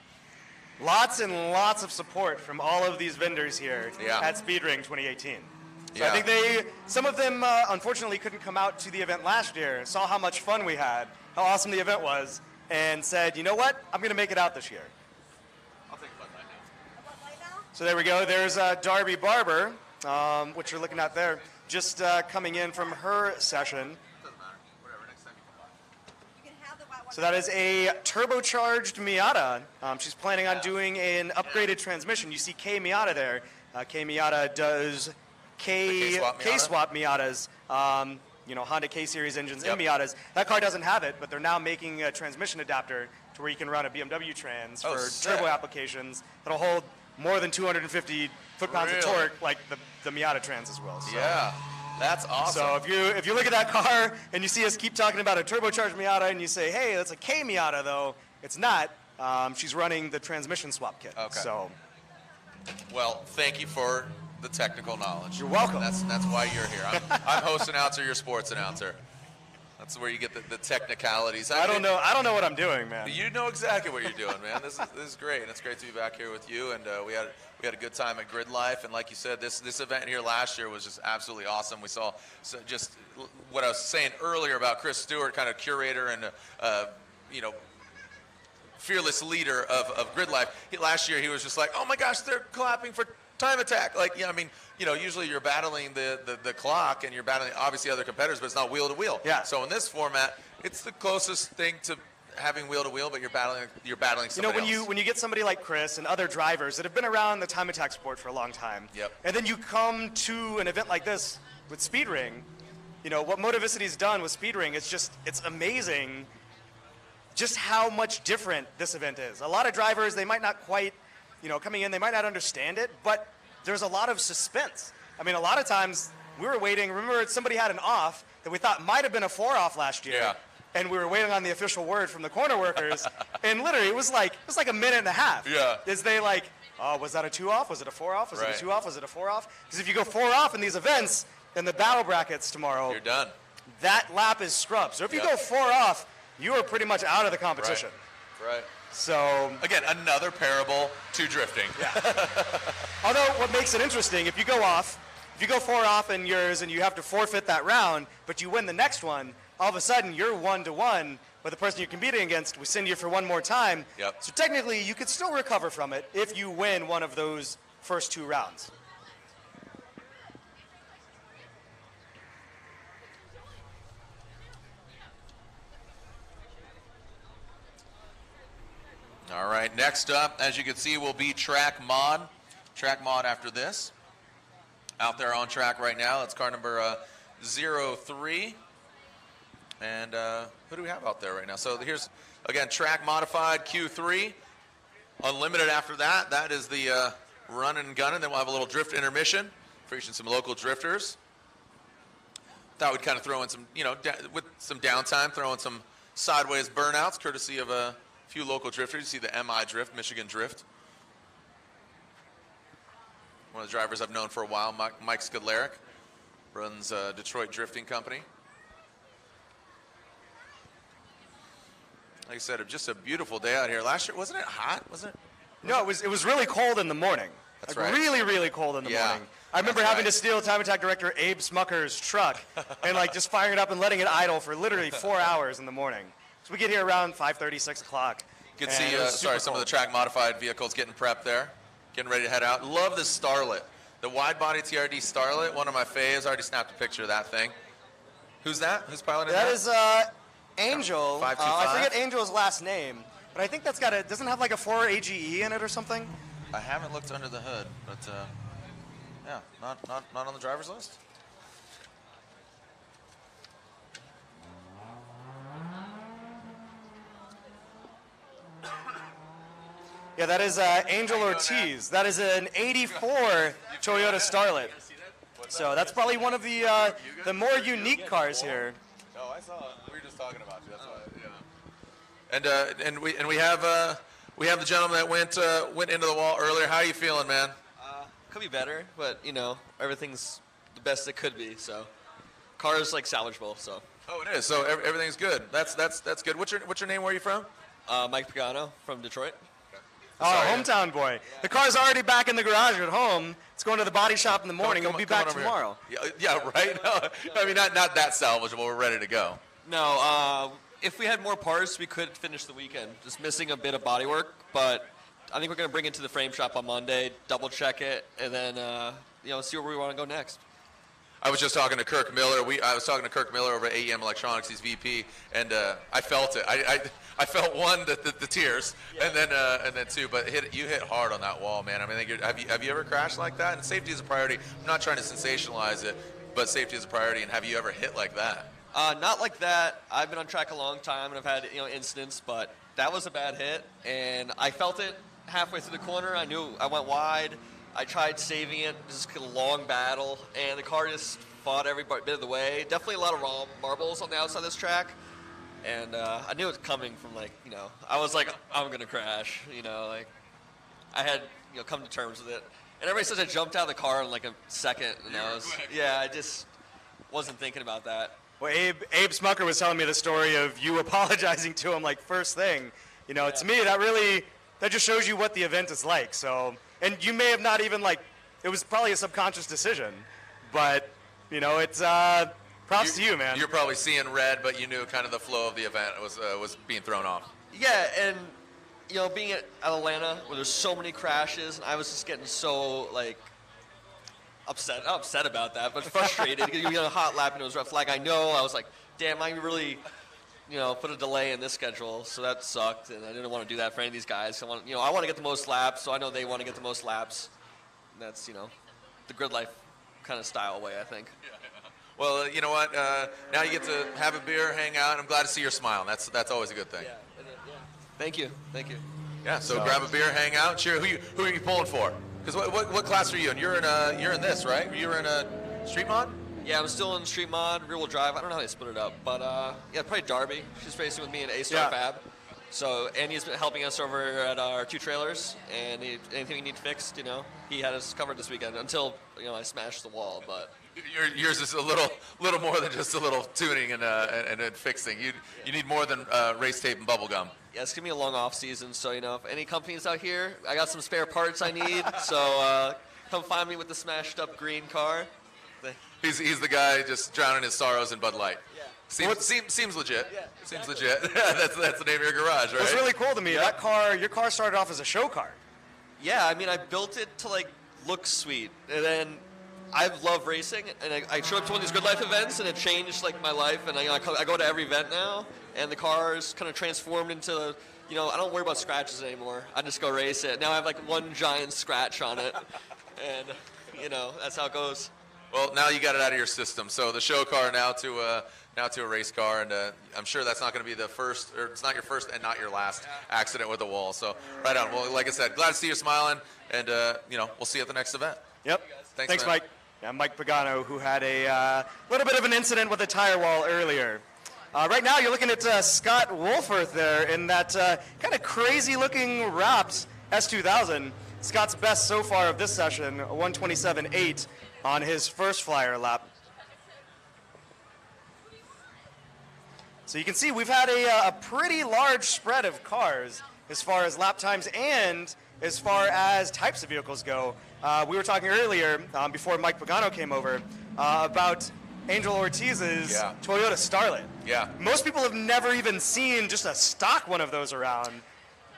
Lots and lots of support from all of these vendors here at Speedring 2018. So I think some of them unfortunately couldn't come out to the event last year, saw how much fun we had, how awesome the event was, and said, you know what, I'm going to make it out this year. I'll take a Bud Light now. So there we go. There's Darby Barber, which you're looking at there, just coming in from her session. Doesn't matter. Whatever. Next time you come by. You can have the white one. So that is a turbocharged Miata. She's planning on doing an upgraded transmission. You see K Miata there. K Miata does K-swap Miatas. Honda K-Series engines in Miatas. That car doesn't have it, but they're now making a transmission adapter to where you can run a BMW trans for turbo applications that'll hold more than 250 foot-pounds of torque, like the Miata trans as well. So. Yeah, that's awesome. So if you look at that car and you see us keep talking about a turbocharged Miata and you say, hey, that's a K Miata though, it's not. She's running the transmission swap kit. Okay. So. Well, thank you for the technical knowledge. You're welcome. That's why you're here. I'm host announcer, you're sports announcer. That's where you get the technicalities. I don't know what I'm doing, man. You know exactly what you're doing, man. This is great, and it's great to be back here with you. And we had a good time at Grid Life, and like you said, this event here last year was just absolutely awesome. We saw just what I was saying earlier about Chris Stewart, kind of curator and fearless leader of Grid Life. Last year he was just like, oh my gosh, they're clapping for time attack. Like, usually you're battling the clock and you're battling obviously other competitors, but it's not wheel to wheel. Yeah. So in this format, it's the closest thing to having wheel to wheel, but you're battling somebody else. When you get somebody like Chris and other drivers that have been around the time attack sport for a long time, and then you come to an event like this with Speedring, what Moravicity's done with Speedring, it's amazing just how much different this event is. A lot of drivers, they might not quite, coming in, they might not understand it, but there's a lot of suspense. I mean, a lot of times we were waiting. Remember, somebody had an off that we thought might have been a 4-off last year. Yeah. And we were waiting on the official word from the corner workers. And literally, it was like a minute and a half. Yeah. Is they like, oh, was that a 2-off? Was it a 4-off? Was it a 2-off? Was it a 4-off? Because if you go 4-off in these events, in the battle brackets tomorrow, you're done. That lap is scrubbed. So if you go 4-off, you are pretty much out of the competition. Right. So again, another parable to drifting. Yeah. Although what makes it interesting, if you go 4 off in yours and you have to forfeit that round, but you win the next one, all of a sudden you're 1-1 with the person you're competing against. We send you for one more time. Yep. So technically you could still recover from it if you win one of those first 2 rounds. All right, next up, as you can see, will be track mod. Track mod after this. Out there on track right now. That's car number 03. And who do we have out there right now? So here's, again, track modified Q3. Unlimited after that. That is the run and gun. And then we'll have a little drift intermission, featuring some local drifters. Thought we'd kind of throw in some, with some downtime, throw in some sideways burnouts, courtesy of a few local drifters. You see the MI Drift, Michigan Drift. One of the drivers I've known for a while, Mike Skidlaric, runs Detroit Drifting Company. Like I said, just a beautiful day out here. Last year, wasn't it hot? Wasn't it? No, it was really cold in the morning. That's like right. Really, really cold in the morning. I remember having to steal Time Attack director Abe Smucker's truck and just firing it up and letting it idle for literally 4 hours in the morning. So we get here around 5:30, 6 o'clock. You can see, some of the track modified vehicles getting prepped there, getting ready to head out. Love this Starlet, the wide body TRD Starlet, one of my faves. I already snapped a picture of that thing. Who's that? Who's piloting that? That is Angel. 525. I forget Angel's last name, but I think that's doesn't have like a 4 AGE in it or something. I haven't looked under the hood, but yeah, not on the driver's list. Yeah, that is Angel Ortiz. That is an 84 Toyota Starlet. So that's probably one of the more unique cars here. No, I saw it. We were just talking about you. That's why. Yeah. And we have the gentleman that went into the wall earlier. How are you feeling, man? Could be better, but everything's the best it could be. So, car is salvageable. So. Oh, it is. So everything's good. That's good. What's your name? Where are you from? Mike Pagano from Detroit. Oh, hometown boy. The car's already back in the garage at home. It's going to the body shop in the morning. It'll be back tomorrow. Yeah, right? No, I mean, not that salvageable. We're ready to go. No, if we had more parts, we could finish the weekend. Just missing a bit of body work, but I think we're going to bring it to the frame shop on Monday, double check it, and then see where we want to go next. I was just talking to Kirk Miller. I was talking to Kirk Miller over at AEM Electronics. He's VP, and I felt it. I felt one the tears, yeah. and then two. But you hit hard on that wall, man. I mean, have you ever crashed like that? And safety is a priority. I'm not trying to sensationalize it, but safety is a priority. And have you ever hit like that? Not like that. I've been on track a long time, and I've had incidents, but that was a bad hit, and I felt it halfway through the corner. I knew I went wide. I tried saving it, just a long battle, and the car just fought every bit of the way. Definitely a lot of raw marbles on the outside of this track, and I knew it was coming from I was like, I'm gonna crash, I had come to terms with it. And everybody says I jumped out of the car in a second, and I just wasn't thinking about that. Well, Abe Smucker was telling me the story of you apologizing to him first thing. To me that just shows you what the event is like. So. And you may have not even it was probably a subconscious decision, but it's props to you, man. You're probably seeing red, but you knew kind of the flow of the event was being thrown off. Yeah, and being at Atlanta where there's so many crashes, and I was just getting so upset about that, but frustrated because you a hot lap and it was rough. I know I was like, damn, I really. Put a delay in this schedule, so that sucked, and I didn't want to do that for any of these guys. I want to get the most laps, so I know they want to get the most laps. And that's, the grid life kind of style way, I think. Yeah. Well, you know what? Now you get to have a beer, hang out, and I'm glad to see your smile. That's always a good thing. Yeah. Thank you. Yeah. So grab a beer, hang out, cheer. Who are you pulling for? Because what class are you in? You're in this, right? You're in a street mod. Yeah, I'm still in street mod, rear wheel drive. I don't know how they split it up, but probably Darby. She's racing with me in A-Star Fab. So Andy's been helping us over at our 2 trailers, and anything we need fixed, he had us covered this weekend until I smashed the wall. But Yours is a little more than just a little tuning and fixing. You need more than race tape and bubble gum. yeah, it's gonna be a long off season. So if any companies out here, I got some spare parts I need. So come find me with the smashed up green car. He's the guy just drowning his sorrows in Bud Light. Yeah. Seems legit. Yeah, Seems exactly. legit. that's the name of your garage, right? What's really cool to me, your car started off as a show car. Yeah, I mean, I built it to look sweet, and then I love racing, and I showed up to one of these Good Life events, and it changed my life, and I go to every event now, and the car is kind of transformed into, I don't worry about scratches anymore. I just go race it. Now I have one giant scratch on it, and that's how it goes. Well, now you got it out of your system. So the show car now to a race car, and I'm sure that's not going to be the first, or it's not your first and not your last accident with a wall. So right on. Well, like I said, glad to see you smiling, and we'll see you at the next event. Yep. Thanks, Mike. Yeah, Mike Pagano, who had a little bit of an incident with a tire wall earlier. Right now, you're looking at Scott Wolforth there in that kind of crazy-looking wrapped S2000. Scott's best so far of this session, 127.8 on his first flyer lap. So you can see we've had a pretty large spread of cars as far as lap times and as far as types of vehicles go. We were talking earlier, before Mike Pagano came over, about Angel Ortiz's Toyota Starlet. Yeah. Most people have never even seen just a stock one of those around,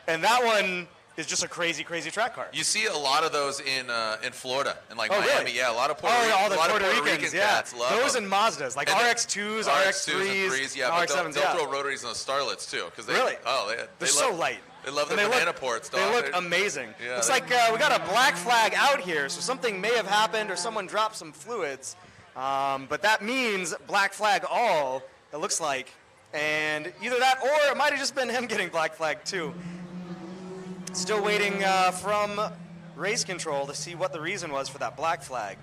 and that one is just a crazy, crazy track car. You see a lot of those in Florida, in Miami. Really? Yeah, a lot of all the Puerto Rican Ricans, cats love those them. and Mazdas, like And RX-2s, RX-3s, yeah, but RX-7s. they'll throw rotaries on the Starlets too, because Really? They're so light. They love the And banana ports, dog. They look amazing. Yeah, Looks like we got a black flag out here, so something may have happened or someone dropped some fluids. But that means black flag all, it looks like. And either that or it might have just been him getting black flag too. Still waiting from race control to see what the reason was for that black flag.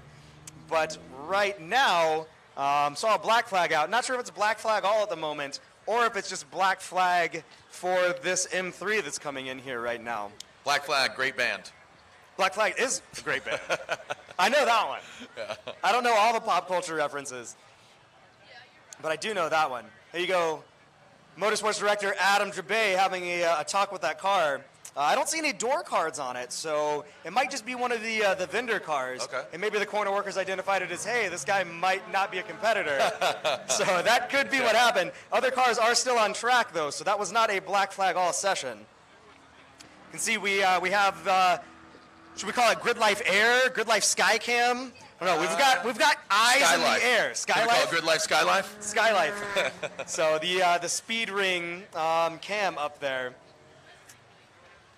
But right now, saw a black flag out. Not sure if it's black flag all at the moment or if it's just black flag for this M3 that's coming in here right now. Black Flag, great band. Black Flag is a great band. I know that one. Yeah. I don't know all the pop culture references, but I do know that one. There you go. Motorsports director Adam Drabe having a talk with that car. I don't see any door cards on it, so it might just be one of the vendor cars. Okay. And maybe the corner workers identified it as, hey, this guy might not be a competitor. So that could be what happened. Other cars are still on track, though, so that was not a black flag all session. You can see we have, should we call it Grid Life Air, Grid Life Skycam? I don't know. We've got eyes in the air. Can we call it Grid Life Skylife? Skylife. So the speed ring cam up there.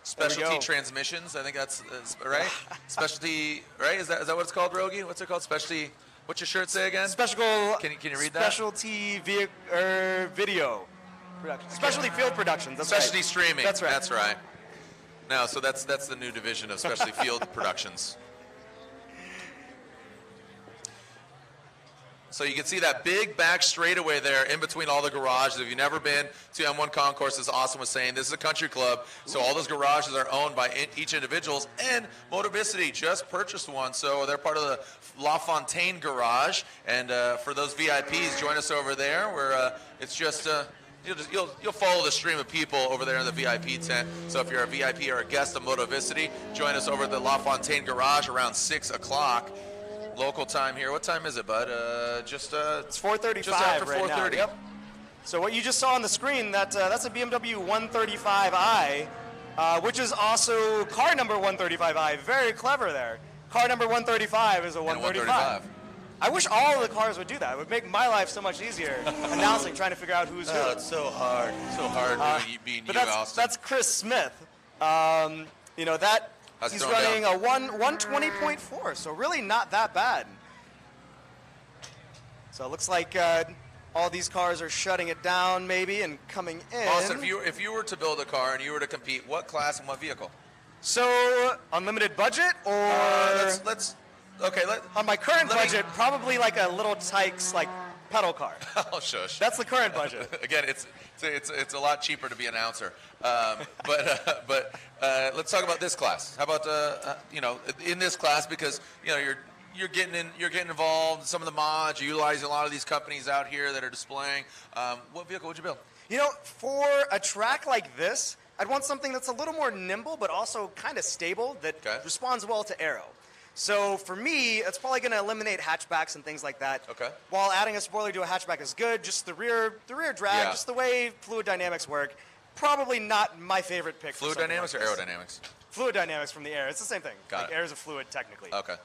Specialty transmissions, I think that's right. Specialty, right? Is that what it's called, Rogie? What's it called? Specialty. What's your shirt say again? Can you read that? Specialty video production. Specialty field productions. That's Specialty right. streaming. That's right. That's right. No, so that's the new division of Specialty Field Productions. So you can see that big back straightaway there in between all the garages. If you've never been to M1 Concourse, as Austin was saying, this is a country club. So all those garages are owned by each individuals. And Motorvicity just purchased one. So they're part of the La Fontaine garage. And for those VIPs, join us over there where it's just... You'll follow the stream of people over there in the VIP tent. So if you're a VIP or a guest of Motovicity, join us over at the La Fontaine garage around 6 o'clock. Local time here. What time is it, bud? It's 4:35 just after right 4:30. now. Yep. So what you just saw on the screen, that's a BMW 135i, which is also car number 135i. Very clever there. Car number 135 is a 135. I wish all of the cars would do that. It would make my life so much easier announcing, trying to figure out who's who. Oh, it's so hard. So hard being you, Austin. That's Chris Smith. He's running a 120.4, so really not that bad. So it looks like all these cars are shutting it down maybe and coming in. Austin, if you were to build a car and you were to compete, what class and what vehicle? So unlimited budget or on my current budget, probably like a little Tykes like pedal car. Oh, shush. That's the current budget. Again, it's a lot cheaper to be an announcer. But let's talk about this class. How about in this class, because you're getting involved in some of the mods. You're utilizing a lot of these companies out here that are displaying. What vehicle would you build? For a track like this, I'd want something that's a little more nimble, but also kind of stable, that responds well to aero. So for me, it's probably going to eliminate hatchbacks and things like that. Okay. While adding a spoiler to a hatchback is good, just the rear drag, just the way fluid dynamics work, probably not my favorite pick. Fluid dynamics or aerodynamics? Fluid dynamics from the air. It's the same thing. Got it. Air is a fluid technically. Okay.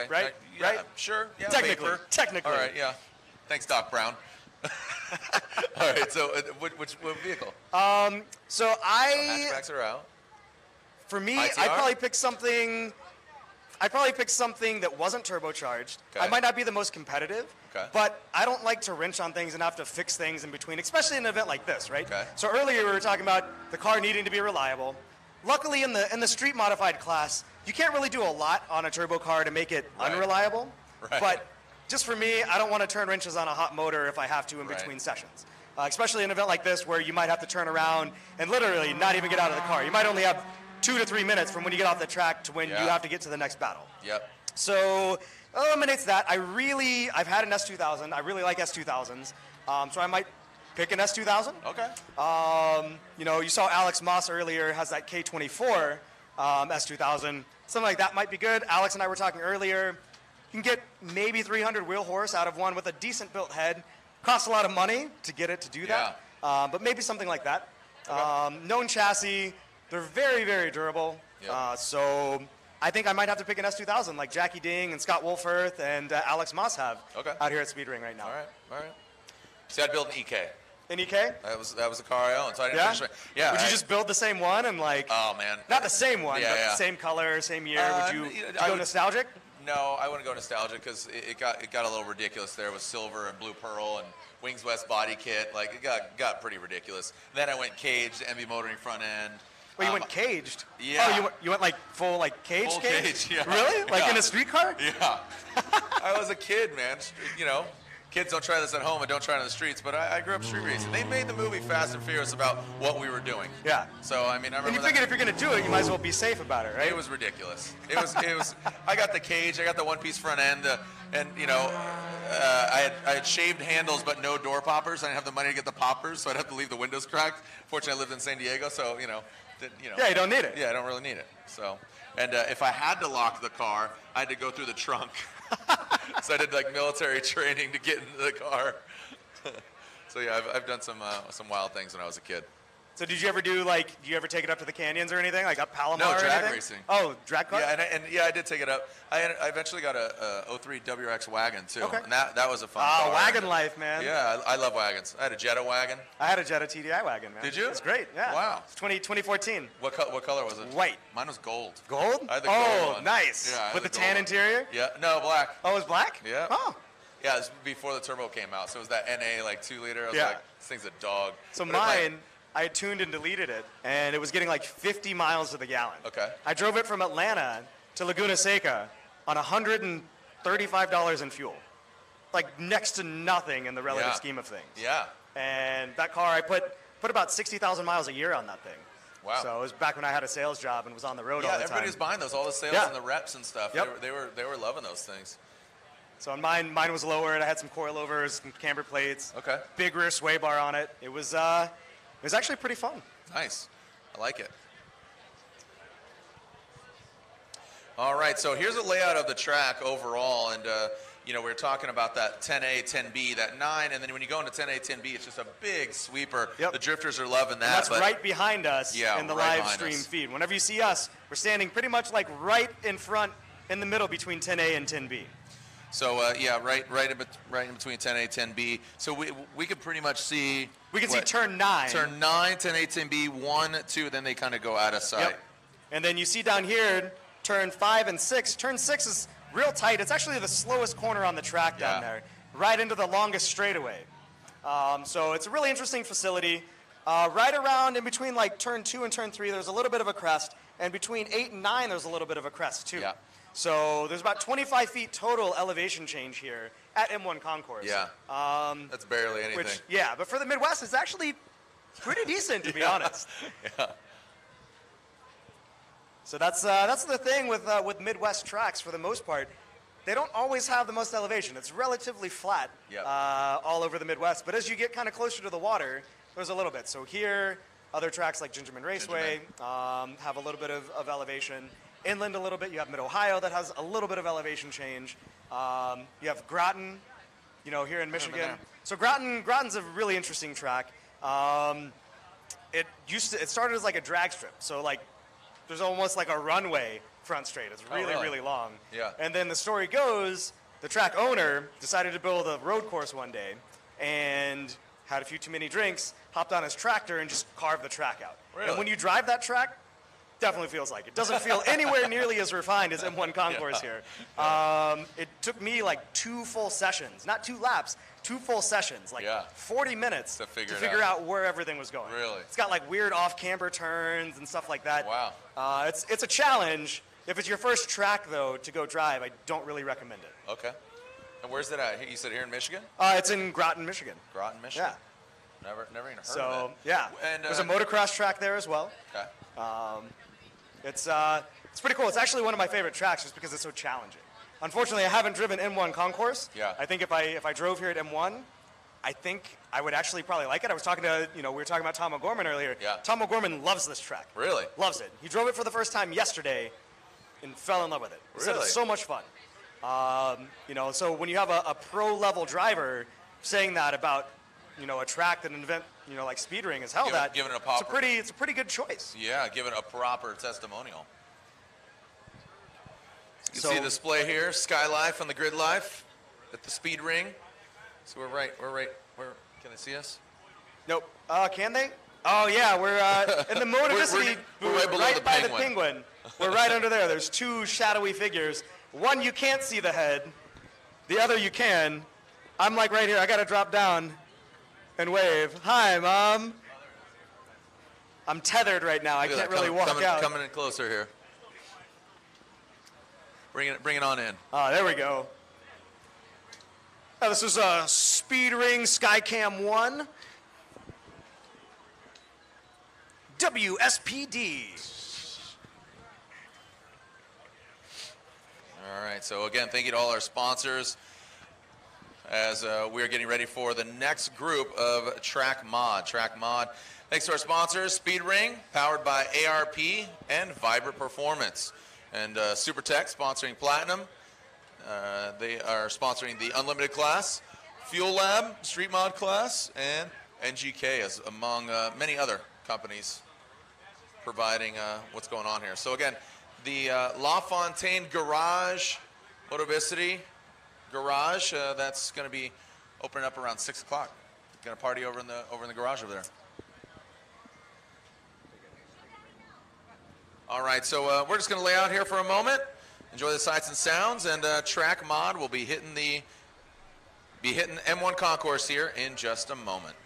Right? Yeah, Right? Sure. Yeah. Technically. Vapor. Technically. All right. Yeah. Thanks, Doc Brown. All right. So, which vehicle? So Hatchbacks are out. For me, ITR? I'd probably pick something that wasn't turbocharged. Okay. I might not be the most competitive, Okay. but I don't like to wrench on things and have to fix things in between, especially in an event like this, right? Okay. So earlier we were talking about the car needing to be reliable. Luckily, in the street modified class, you can't really do a lot on a turbo car to make it unreliable. Right. But just for me, I don't want to turn wrenches on a hot motor if I have to in between sessions. Especially in an event like this where you might have to turn around and literally not even get out of the car. You might only have 2 to 3 minutes from when you get off the track to when you have to get to the next battle. Yep. So eliminates that. I've had an S2000. I really like S2000s. So I might pick an S2000. Okay. You saw Alex Moss earlier has that K24 S2000. Something like that might be good. Alex and I were talking earlier. You can get maybe 300 wheel horse out of one with a decent built head. Costs a lot of money to get it to do that. But maybe something like that. Okay. Known chassis. They're very, very durable. Yep. So I think I might have to pick an S2000 like Jackie Ding and Scott Wolfirth and Alex Moss have out here at Speedring right now. All right. See, I'd build an EK. An EK? That was a car I owned, so I didn't finish it. Yeah. Would you just build the same one and Oh man. Not the same one, but the same color, same year? Would you go nostalgic? No, I wouldn't go nostalgic because it got a little ridiculous there with silver and blue pearl and Wings West body kit. Like it got pretty ridiculous. Then I went caged, MB motoring front end. Well, you went caged. Yeah. Oh, you went like full caged? Full cage, yeah. Really? Like in a street car? Yeah. I was a kid, man. Kids don't try this at home and don't try it on the streets, but I grew up street racing. They made the movie Fast and Furious about what we were doing. Yeah. So, I remember and you figured if you're going to do it, you might as well be safe about it, right? It was ridiculous. It was. I got the cage. I got the one-piece front end, and I had shaved handles but no door poppers. I didn't have the money to get the poppers, so I'd have to leave the windows cracked. Fortunately, I lived in San Diego, so Yeah, you don't need it. Yeah, I don't really need it. So, and if I had to lock the car, I had to go through the trunk. So I did military training to get into the car. So yeah, I've done some wild things when I was a kid. So did you ever do you ever take it up to the canyons or anything, like up Palomar? No, or drag anything? racing. Oh, drag car? Yeah, and I did take it up. I eventually got a 03 WRX wagon too, Okay. and that was a fun car. Wagon life, man. Yeah, I love wagons. I had a Jetta wagon. I had a Jetta TDI wagon, man. Did you? It's great. Yeah. Wow. It's 2014. What color was it? White. Mine was gold. Gold? I had the gold one. Nice. Yeah, I had with the gold tan one. interior? Yeah. No, black. Oh, it was black? Yeah. Oh. Yeah, it was before the turbo came out, so it was that NA 2-liter. I was like, this thing's a dog. So But mine, I had tuned and deleted it, and it was getting 50 miles to the gallon. Okay. I drove it from Atlanta to Laguna Seca on $135 in fuel. Next to nothing in the relative scheme of things. Yeah. And that car, I put about 60,000 miles a year on that thing. Wow. So it was back when I had a sales job and was on the road all the time. Yeah, everybody was buying those, all the sales and the reps and stuff. Yep. They were loving those things. So mine was lowered. I had some coilovers, some camber plates. Okay. Big rear sway bar on it. It was actually pretty fun. Nice. I like it. All right, so here's a layout of the track overall, and we were talking about that 10A, 10B, that 9, and then when you go into 10A, 10B, it's just a big sweeper. Yep. The drifters are loving that. And that's right behind us in the right live stream feed. Whenever you see us, we're standing pretty much right in front, in the middle between 10A and 10B. So right in between 10A, 10B. So we could pretty much see. We can see turn 9. Turn 9, 10A, 10B, 1, 2. Then they kind of go out of sight. Yep. And then you see down here turn 5 and 6. Turn 6 is real tight. It's actually the slowest corner on the track down there, right into the longest straightaway. So it's a really interesting facility. Right around in between turn 2 and turn 3, there's a little bit of a crest, and between 8 and 9, there's a little bit of a crest too. Yeah. So there's about 25 feet total elevation change here at M1 Concourse. Yeah. That's barely anything. Yeah, but for the Midwest, it's actually pretty decent, to be honest. Yeah. So that's the thing with Midwest tracks for the most part. They don't always have the most elevation. It's relatively flat all over the Midwest. But as you get kind of closer to the water, there's a little bit. So here, other tracks like Gingerman Raceway have a little bit of elevation. Inland a little bit. You have Mid-Ohio that has a little bit of elevation change. You have Groton, here in Michigan. So Groton's a really interesting track. It started as like a drag strip. So like there's almost like a runway front straight. It's really long. Yeah. And then the story goes, the track owner decided to build a road course one day and had a few too many drinks, hopped on his tractor and just carved the track out. Really? And when you drive that track, definitely feels like it. Doesn't feel anywhere nearly as refined as M1 Concourse here. It took me like 2 full sessions, not 2 laps, 2 full sessions, like 40 minutes to figure out where everything was going. Really? It's got like weird off-camber turns and stuff like that. Wow. It's a challenge. If it's your first track, though, to go drive, I don't really recommend it. Okay. And where's that at? You said here in Michigan? It's in Groton, Michigan. Groton, Michigan. Yeah. Never even heard of it. So, yeah. And, there's a motocross track there as well. Okay. It's pretty cool. It's actually one of my favorite tracks just because it's so challenging. Unfortunately, I haven't driven M1 Concourse. Yeah. I think if I drove here at M1, I think I would actually probably like it. I was talking to, we were talking about Tom O'Gorman earlier. Yeah. Tom O'Gorman loves this track. Really? Loves it. He drove it for the first time yesterday and fell in love with it. He said Really? it's so much fun. So when you have a pro-level driver saying that about, a track that an event, like Speed Ring is held at, given it it's a pretty good choice. Yeah, give it a proper testimonial. You can So- see the display here, Sky Life on the Grid Life at the Speed Ring. So we're right, where, can they see us? Nope. Can they? Oh, yeah, we're in the Motivicity we're right booth, below the by Penguin. the Penguin. We're right under there. There's 2 shadowy figures. One, you can't see the head. The other, you can. I'm like right here. I got to drop down and wave. Hi, Mom. I'm tethered right now. I can't really walk out. Coming in closer here. Bring it on in. There we go. This is a Speed Ring Skycam 1. WSPD. All right, so again, thank you to all our sponsors as we are getting ready for the next group of Track Mod. Thanks to our sponsors, Speed Ring, powered by ARP and Vibrant Performance. And SuperTech sponsoring Platinum. They are sponsoring the Unlimited class, Fuel Lab, Street Mod class, and NGK as among many other companies providing what's going on here. So again, the La Fontaine Garage, Motivicity Garage, that's going to be opening up around 6 o'clock. Going to party over in the garage over there. All right, so we're just going to lay out here for a moment, enjoy the sights and sounds, and Track Mod will be hitting M1 Concourse here in just a moment.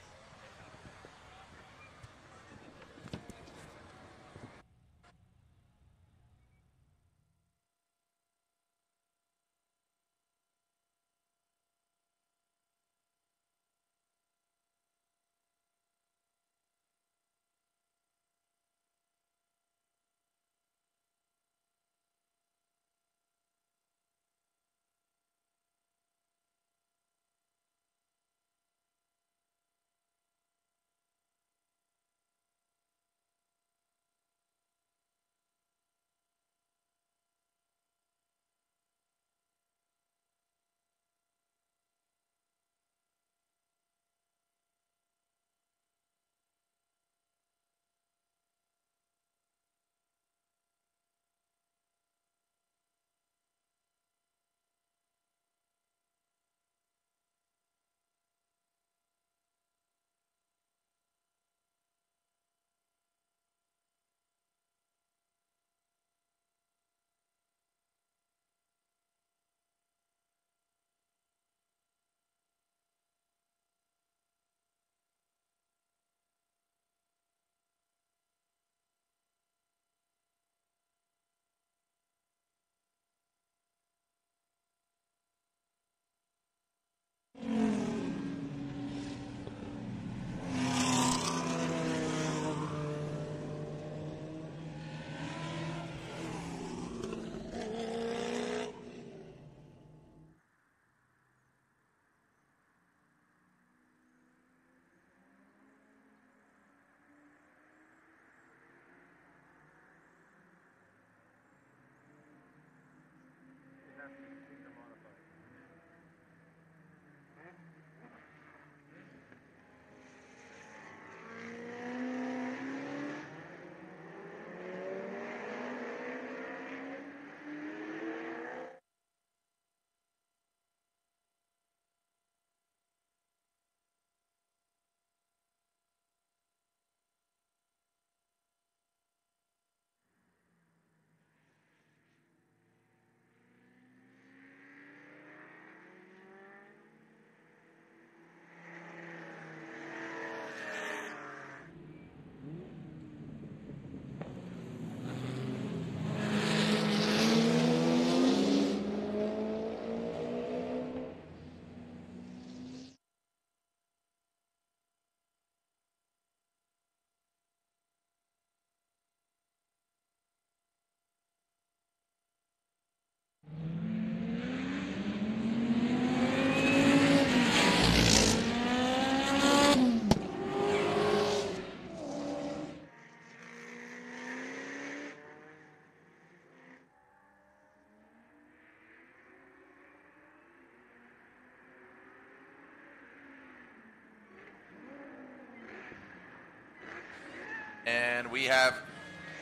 And we have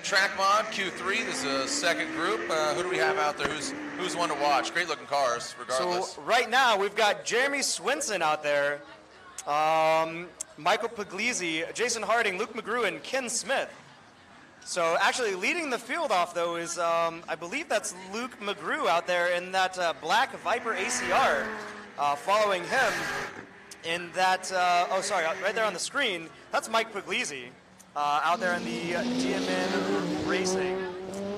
Track Mod Q3. This is a second group. Who do we have out there? Who's one to watch? Great looking cars, regardless. So right now we've got Jeremy Swinson out there, Michael Puglisi, Jason Harding, Luke McGrew, and Ken Smith. So actually leading the field off though is I believe that's Luke McGrew out there in that black Viper ACR. Following him in that right there on the screen, that's Mike Puglisi out there in the DMN Racing.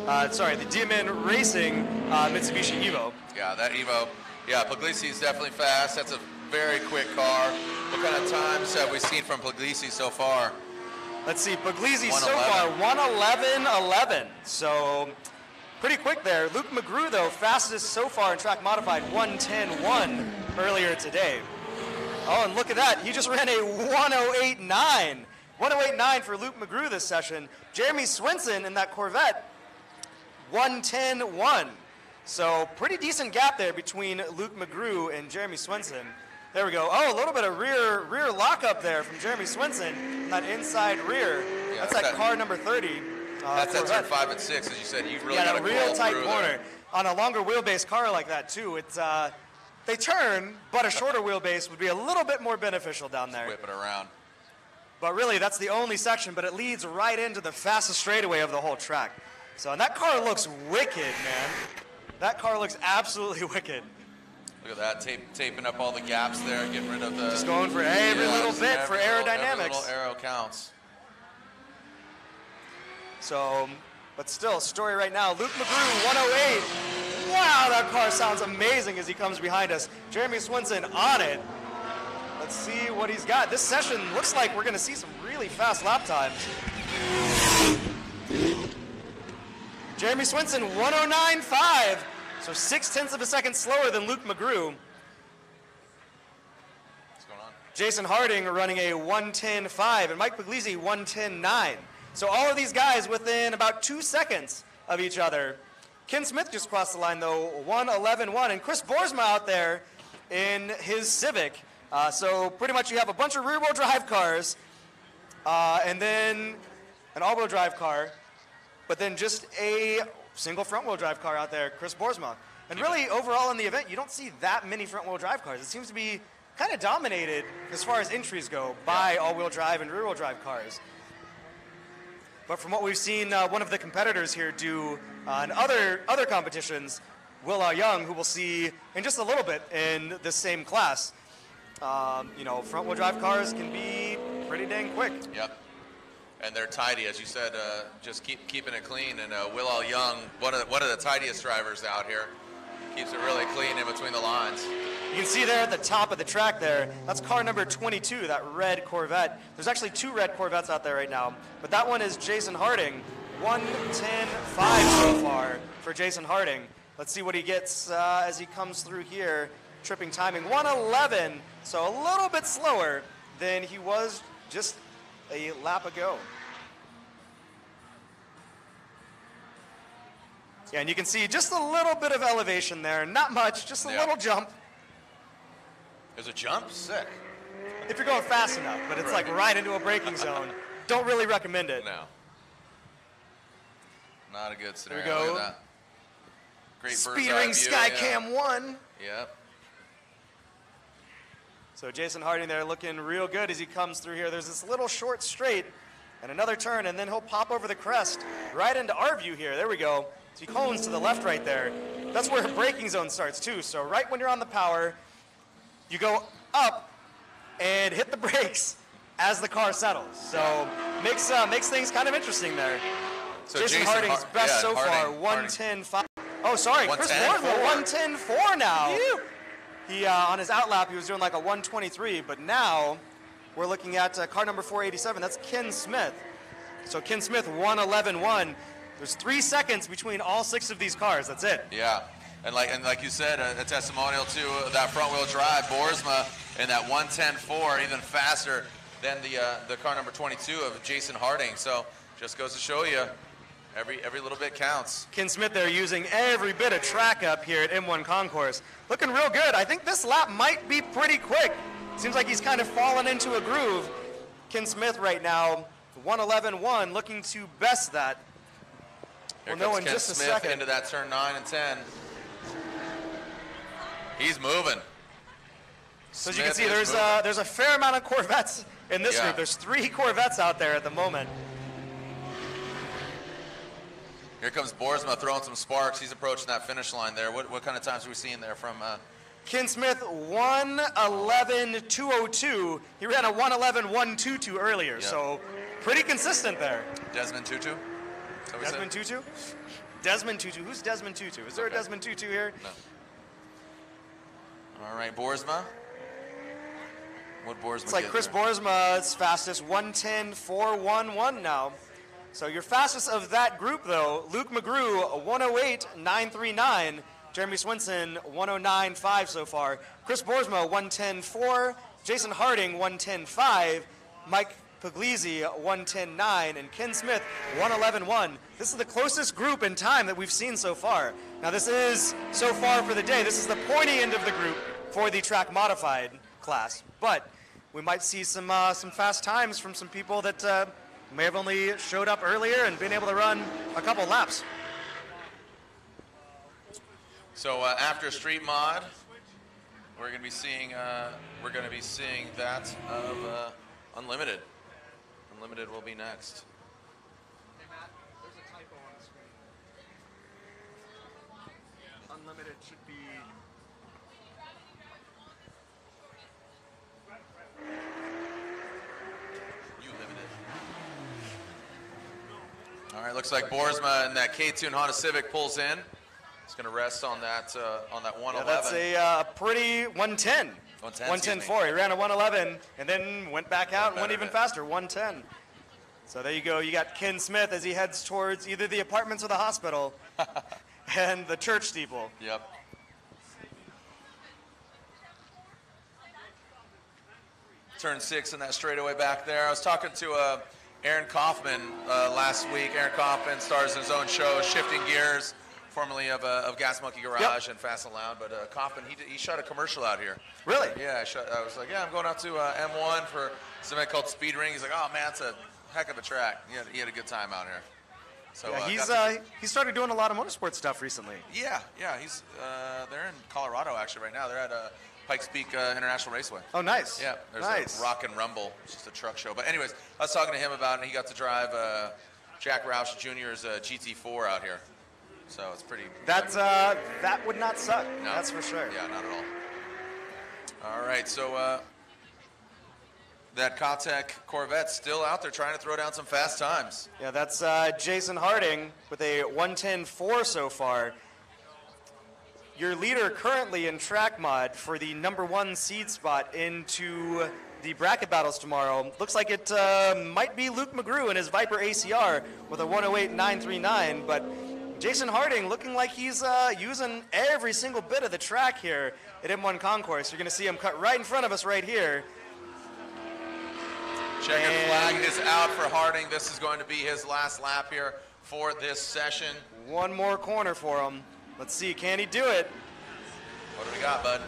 The DMN Racing Mitsubishi Evo. Yeah, that Evo. Yeah, Puglisi is definitely fast. That's a very quick car. What kind of times have we seen from Puglisi so far? Let's see, Puglisi so far 1:11.11. So pretty quick there. Luke McGrew though, fastest so far in track modified 1:10.1 earlier today. Oh, and look at that. He just ran a 1:08.9. 1:08.9 for Luke McGrew this session. Jeremy Swinson in that Corvette 1:10.1. So pretty decent gap there between Luke McGrew and Jeremy Swinson. There we go. Oh, a little bit of rear lockup there from Jeremy Swinson. That inside rear. Yeah, that's that car number 30. That's that turn 5 and 6, as you said. You really got a real tight corner. There. On a longer wheelbase car like that too, it's they turn, but a shorter wheelbase would be a little bit more beneficial down there. Whip it around. But really, that's the only section, but it leads right into the fastest straightaway of the whole track. So, and that car looks wicked, man. That car looks absolutely wicked. Look at that, taping up all the gaps there, getting rid of the... Just going for every little bit for aerodynamics. Every little arrow counts. So, but still, story right now, Luke McGrew, 1:08. Wow, that car sounds amazing as he comes behind us. Jeremy Swinson on it. Let's see what he's got. This session looks like we're going to see some really fast lap times. Jeremy Swinson, 1:09.5. So 0.6 of a second slower than Luke McGrew. What's going on? Jason Harding running a 1:10.5 and Mike Puglisi 1:10.9. So all of these guys within about 2 seconds of each other. Ken Smith just crossed the line though, 1:11.1, and Chris Boersma out there in his Civic. So pretty much you have a bunch of rear-wheel drive cars, and then an all-wheel drive car, but then just a single front-wheel drive car out there, Chris Boersma. And really, overall in the event, you don't see that many front-wheel drive cars. It seems to be kind of dominated as far as entries go by all-wheel drive and rear-wheel drive cars. But from what we've seen one of the competitors here do in other competitions, Will Young, who we'll see in just a little bit in this same class, front-wheel drive cars can be pretty dang quick. Yep. And they're tidy, as you said, just keeping it clean. And Will Young, one of the tidiest drivers out here, keeps it really clean in between the lines. You can see there at the top of the track there, that's car number 22, that red Corvette. There's actually 2 red Corvettes out there right now, but that one is Jason Harding. 1:10.5 so far for Jason Harding. Let's see what he gets as he comes through here. Tripping timing, 1:11, so a little bit slower than he was just a lap ago. Yeah, and you can see just a little bit of elevation there. Not much, just a little jump. There's a jump? Sick. If you're going fast enough, but it's like right into a braking zone. Don't really recommend it. No. Not a good scenario. There we go. Look at that. Great Speedering Skycam 1. Yep. So Jason Harding there looking real good as he comes through here. There's this little short straight and another turn, and then he'll pop over the crest right into our view here. There we go. So he cones to the left right there. That's where braking zone starts too. So right when you're on the power, you go up and hit the brakes as the car settles. So makes things kind of interesting there. So Jason Harding's best so far, 1:10.5. Oh, sorry, Chris Boersma, 1:10.4 now. Ew. He on his outlap, he was doing like a 1:23, but now we're looking at car number 487. That's Ken Smith. So Ken Smith, 1:11.1. There's 3 seconds between all 6 of these cars. That's it. Yeah, and like you said, a testimonial to that front-wheel drive. Boersma in that 1:10.4, even faster than the car number 22 of Jason Harding. So just goes to show you, every little bit counts. Ken Smith there using every bit of track up here at M1 Concourse. Looking real good. I think this lap might be pretty quick. Seems like he's kind of fallen into a groove. Ken Smith right now 111.1 looking to best that. Here We'll know comes in Ken just a Smith second. into that turn 9 and 10. He's moving. So as you can Smith see, is there's a fair amount of Corvettes in this Yeah. group. There's 3 Corvettes out there at the moment. Here comes Boersma throwing some sparks. He's approaching that finish line there. What kind of times are we seeing there from? Ken Smith, 111.202. He ran a 111.122 earlier, Yep. so pretty consistent there. Desmond Tutu? Is that what we Desmond said? Tutu? Desmond Tutu. Who's Desmond Tutu? Is there Okay. a Desmond Tutu here? No. All right, Boersma. What Boersma? It's like get Chris there? Boersma's fastest, 110.411 now. So your fastest of that group, though, Luke McGrew, 108.939. Jeremy Swinson, 109.5 so far. Chris Boersma, 110.4. Jason Harding, 110.5. Mike Puglisi, 110.9. And Ken Smith, 111.1. This is the closest group in time that we've seen so far. Now, this is, so far for the day, this is the pointy end of the group for the track modified class. But we might see some fast times from some people that may have only showed up earlier and been able to run a couple laps. So after Street Mod, we're going to be seeing that of Unlimited. Unlimited will be next. Hey Matt, there's a typo on the screen. Unlimited should be. You limited. All right, looks like Boersma and that K-Tune Honda Civic pulls in. It's going to rest on that 111. Yeah, that's a pretty 110. 110.4. He ran a 111 and then went back out and went even faster, 110. So there you go. You got Ken Smith as he heads towards either the apartments or the hospital and the church steeple. Yep. Turn 6 in that straightaway back there. I was talking to Aaron Kaufman last week. Aaron Kaufman stars in his own show, Shifting Gears, formerly of Gas Monkey Garage and Fast and Loud. But Kaufman, he shot a commercial out here. Really? Yeah, I was like, yeah, I'm going out to M1 for something called Speed Ring. He's like, oh man, it's a heck of a track. He had a good time out here. So Yeah, he's started doing a lot of motorsport stuff recently. yeah, he's they're in Colorado actually right now. They're at Pikes Peak International Raceway. Oh, nice. Yeah, there's nice. a Rock and Rumble. It's just a truck show. But anyways, I was talking to him about it, and he got to drive Jack Roush Jr.'s GT4 out here. So it's pretty. That would not suck. No. That's for sure. Yeah, not at all. All right, so that Kotek Corvette still out there trying to throw down some fast times. Yeah, that's Jason Harding with a 110.4 so far. Your leader currently in track mod for the #1 seed spot into the bracket battles tomorrow. Looks like it might be Luke McGrew in his Viper ACR with a 108.939, but Jason Harding looking like he's using every single bit of the track here at M1 Concourse. You're going to see him cut right in front of us right here. Checkered flag is out for Harding. This is going to be his last lap here for this session. One more corner for him. Let's see, can he do it? What do we got, bud?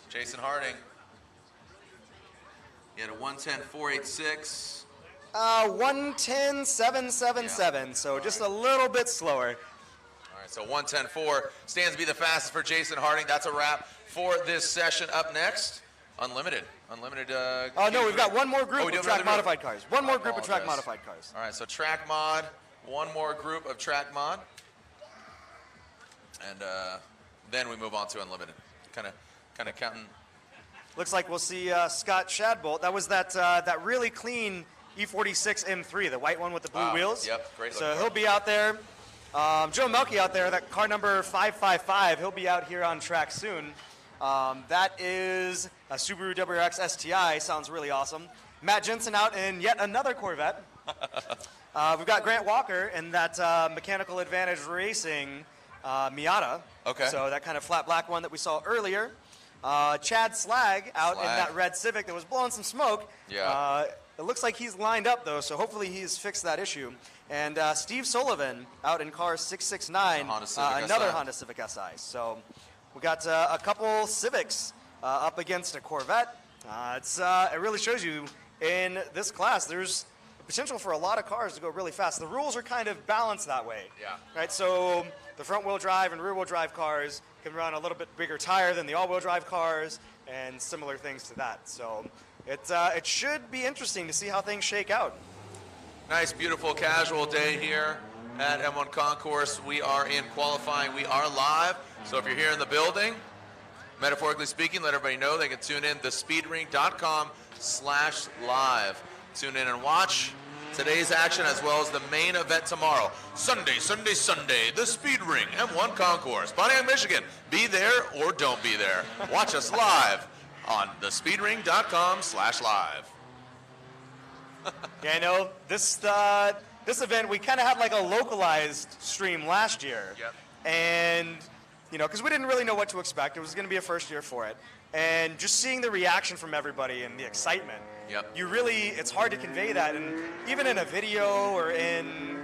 Jason Harding. He had a 110.486. 110.777, so just a little bit slower. All right, so 110.4 stands to be the fastest for Jason Harding. That's a wrap for this session. Up next, Unlimited. Unlimited. Oh, no, we've got one more group we do of have track another modified cars. One more group of track apologize. modified cars. All right, so track mod, one more group of track mod. And then we move on to Unlimited. Kind of counting. Looks like we'll see Scott Shadbolt. That was that really clean E46 M3, the white one with the blue wheels. Yep, great So looking he'll car. be out there. Joe Melky out there, that car number 555. He'll be out here on track soon. That is a Subaru WRX STI. Sounds really awesome. Matt Jensen out in yet another Corvette. We've got Grant Walker in that Mechanical Advantage Racing Miata. Okay. So that kind of flat black one that we saw earlier. Chad Slag out in that red Civic that was blowing some smoke. Yeah. It looks like he's lined up, though, so hopefully he's fixed that issue. And Steve Sullivan out in car 669, Honda Civic another SI. Honda Civic SI. So we got a couple Civics up against a Corvette. It really shows you in this class there's potential for a lot of cars to go really fast. The rules are kind of balanced that way. Yeah. Right. So the front-wheel drive and rear-wheel drive cars can run a little bit bigger tire than the all-wheel drive cars, and similar things to that. So it should be interesting to see how things shake out. Nice, beautiful, casual day here at M1 Concourse. We are in qualifying. We are live. So if you're here in the building, metaphorically speaking, let everybody know they can tune in thespeedring.com/live. Tune in and watch today's action as well as the main event tomorrow. Sunday, the Speed Ring, M1 Concourse, Pontiac, Michigan. Be there or don't be there. Watch us live on thespeedring.com/live. Yeah, I know this event, we kind of had like a localized stream last year. Yep. And, because we didn't really know what to expect. It was going to be a first year for it. And just seeing the reaction from everybody and the excitement, Yep. it's hard to convey that. And even in a video or in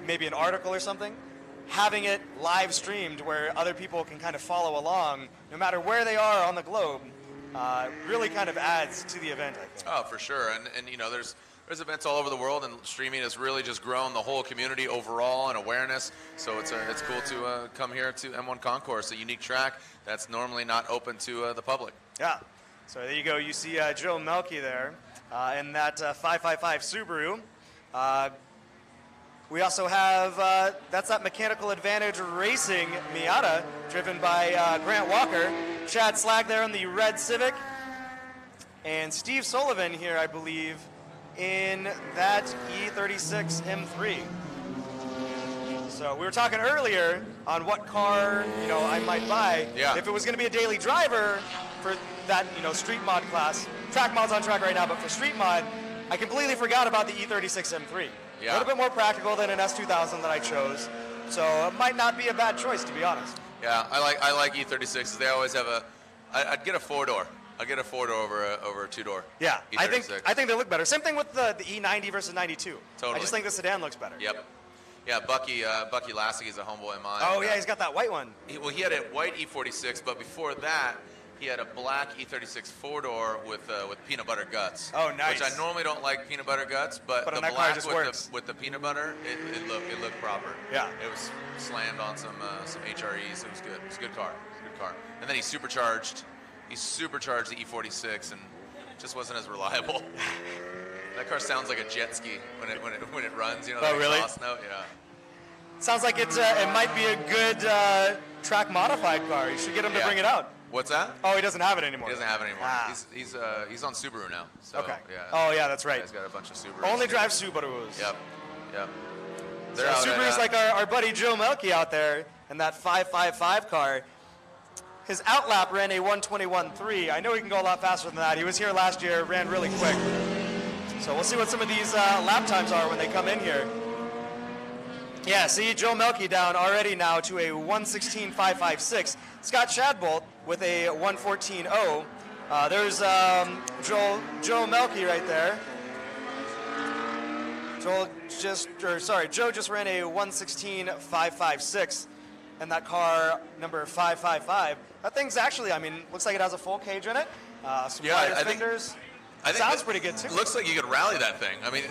maybe an article or something, having it live streamed where other people can kind of follow along, no matter where they are on the globe, really kind of adds to the event, I think. Oh, for sure. And there's events all over the world, and streaming has really just grown the whole community overall and awareness. So it's cool to come here to M1 Concourse, a unique track that's normally not open to the public. Yeah. So there you go. You see Joe Melky there in that 555 Subaru. We also have, that's that Mechanical Advantage Racing Miata, driven by Grant Walker. Chad Slag there in the red Civic. And Steve Sullivan here, I believe, in that E36 M3. So we were talking earlier on what car, I might buy. Yeah. If it was going to be a daily driver for that, street mod class. Track mod's on track right now, but for street mod, I completely forgot about the E36 M3. Yeah. A little bit more practical than an S2000 that I chose. So it might not be a bad choice, to be honest. Yeah, I like E36s. They always have I'd get a 4-door. I'd get a 4-door over a 2-door. Yeah, E36. I think they look better. Same thing with the E90 versus 92. Totally. I just think the sedan looks better. Yep. Yeah, Bucky Lasse's a homeboy of mine. Oh, yeah, he's got that white one. He had a white E46, but before that, he had a black E36 4-door with peanut butter guts. Oh, nice. Which I normally don't like peanut butter guts, but the that car black just works. with the peanut butter, it looked proper. Yeah. It was slammed on some HREs. It was good. It was a good car. Good car. And then he supercharged the E46 and just wasn't as reliable. That car sounds like a jet ski when it runs. Oh, the really? exhaust note. Yeah. Sounds like it might be a good track modified car. You should get him to bring it out. What's that? Oh, he doesn't have it anymore. He doesn't have it anymore. Ah. He's on Subaru now. So, Okay. Yeah. Oh, yeah, that's right. He's got a bunch of Subarus. Only drive Subarus. Yep. So Subaru's like our buddy Joe Melky out there in that 555 car. His outlap ran a 121.3. I know he can go a lot faster than that. He was here last year, ran really quick. So we'll see what some of these lap times are when they come in here. Yeah, see, Joe Melky down already now to a 116.556. Scott Shadbolt with a 114.0. There's Joe Melky right there. Joe just ran a 116.556, and that car number 555. That thing's actually, looks like it has a full cage in it. Some wider fenders. I think sounds pretty good too. Looks like you could rally that thing. I'd like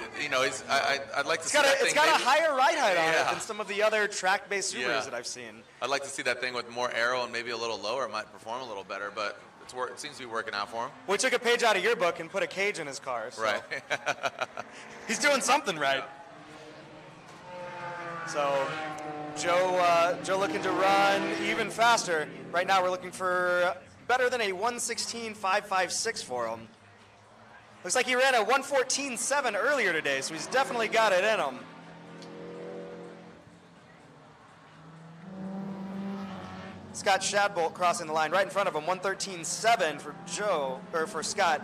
to see that thing. It's got a higher ride height on it Yeah. than some of the other track-based Subarus Yeah. that I've seen. I'd like to see that thing with more aero and maybe a little lower. It might perform a little better, but it seems to be working out for him. We took a page out of your book and put a cage in his car. So Right. he's doing something right. So Joe looking to run even faster. Right now we're looking for better than a 116.556 for him. Looks like he ran a 114.7 earlier today, so he's definitely got it in him. Scott Shadbolt crossing the line right in front of him, 113.7 for Scott.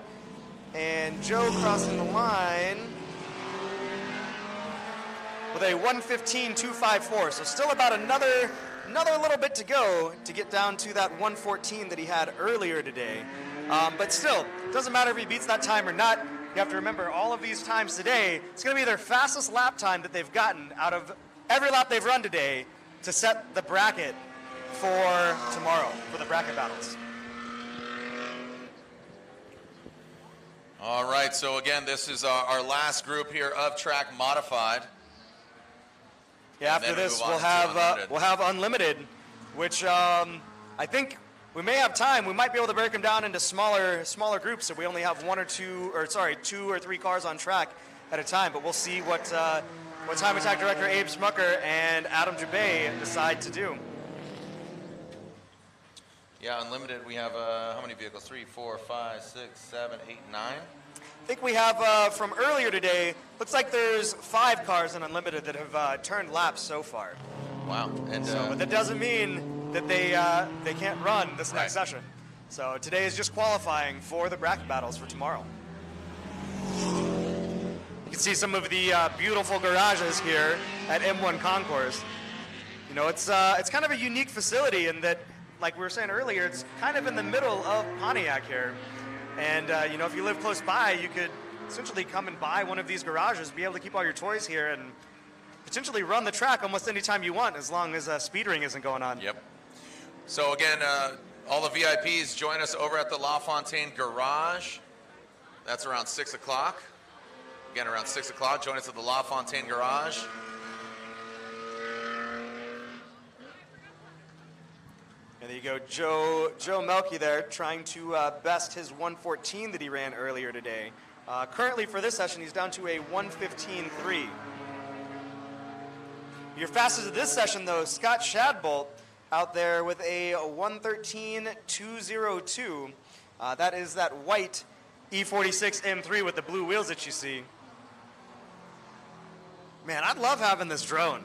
And Joe crossing the line with a 115.254. So still about another little bit to go to get down to that 114 that he had earlier today. But still, doesn't matter if he beats that time or not. You have to remember, all of these times today, it's going to be their fastest lap time that they've gotten out of every lap they've run today to set the bracket for tomorrow, for the bracket battles. All right, so again, this is our last group here of track modified. Yeah, And after then we this, move on to we'll have unlimited, which I think we may have time. We might be able to break them down into smaller groups if we only have two or three cars on track at a time. But we'll see what Time Attack Director Abe Smucker and Adam Jabay decide to do. Yeah, unlimited, we have how many vehicles? 3, 4, 5, 6, 7, 8, 9? I think we have, from earlier today, looks like there's 5 cars in Unlimited that have turned laps so far. Wow. And but that doesn't mean that they can't run this next session. So today is just qualifying for the bracket battles for tomorrow. You can see some of the beautiful garages here at M1 Concourse. You know, it's kind of a unique facility in that, like we were saying earlier, it's kind of in the middle of Pontiac here. And, you know, if you live close by, you could essentially come and buy one of these garages, be able to keep all your toys here, and potentially run the track almost any time you want, as long as speed ring isn't going on. Yep. So, again, all the VIPs join us over at the La Fontaine Garage. That's around 6 o'clock. Again, around 6 o'clock, join us at the La Fontaine Garage. And there you go, Joe Melky there, trying to best his 114 that he ran earlier today. Currently for this session, he's down to a 115.3. Your fastest of this session, though, Scott Shadbolt, out there with a 113.202. That is that white E46 M3 with the blue wheels that you see. Man, I'd love having this drone.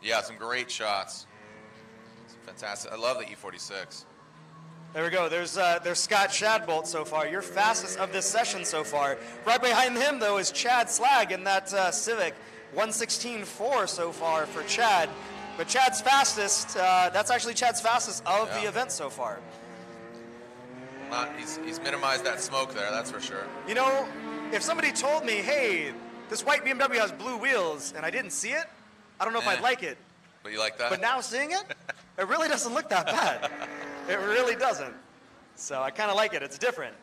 Yeah, some great shots. Fantastic. I love the E46. There we go. There's Scott Shadbolt so far, your fastest of this session so far. Right behind him, though, is Chad Slag in that Civic. 116.4 so far for Chad. But Chad's fastest, that's actually Chad's fastest of the event so far. He's minimized that smoke there, that's for sure. You know, if somebody told me, hey, this white BMW has blue wheels, and I didn't see it, I don't know if I'd like it. But you like that? But now seeing it, it really doesn't look that bad. It really doesn't. So I kind of like it. It's different.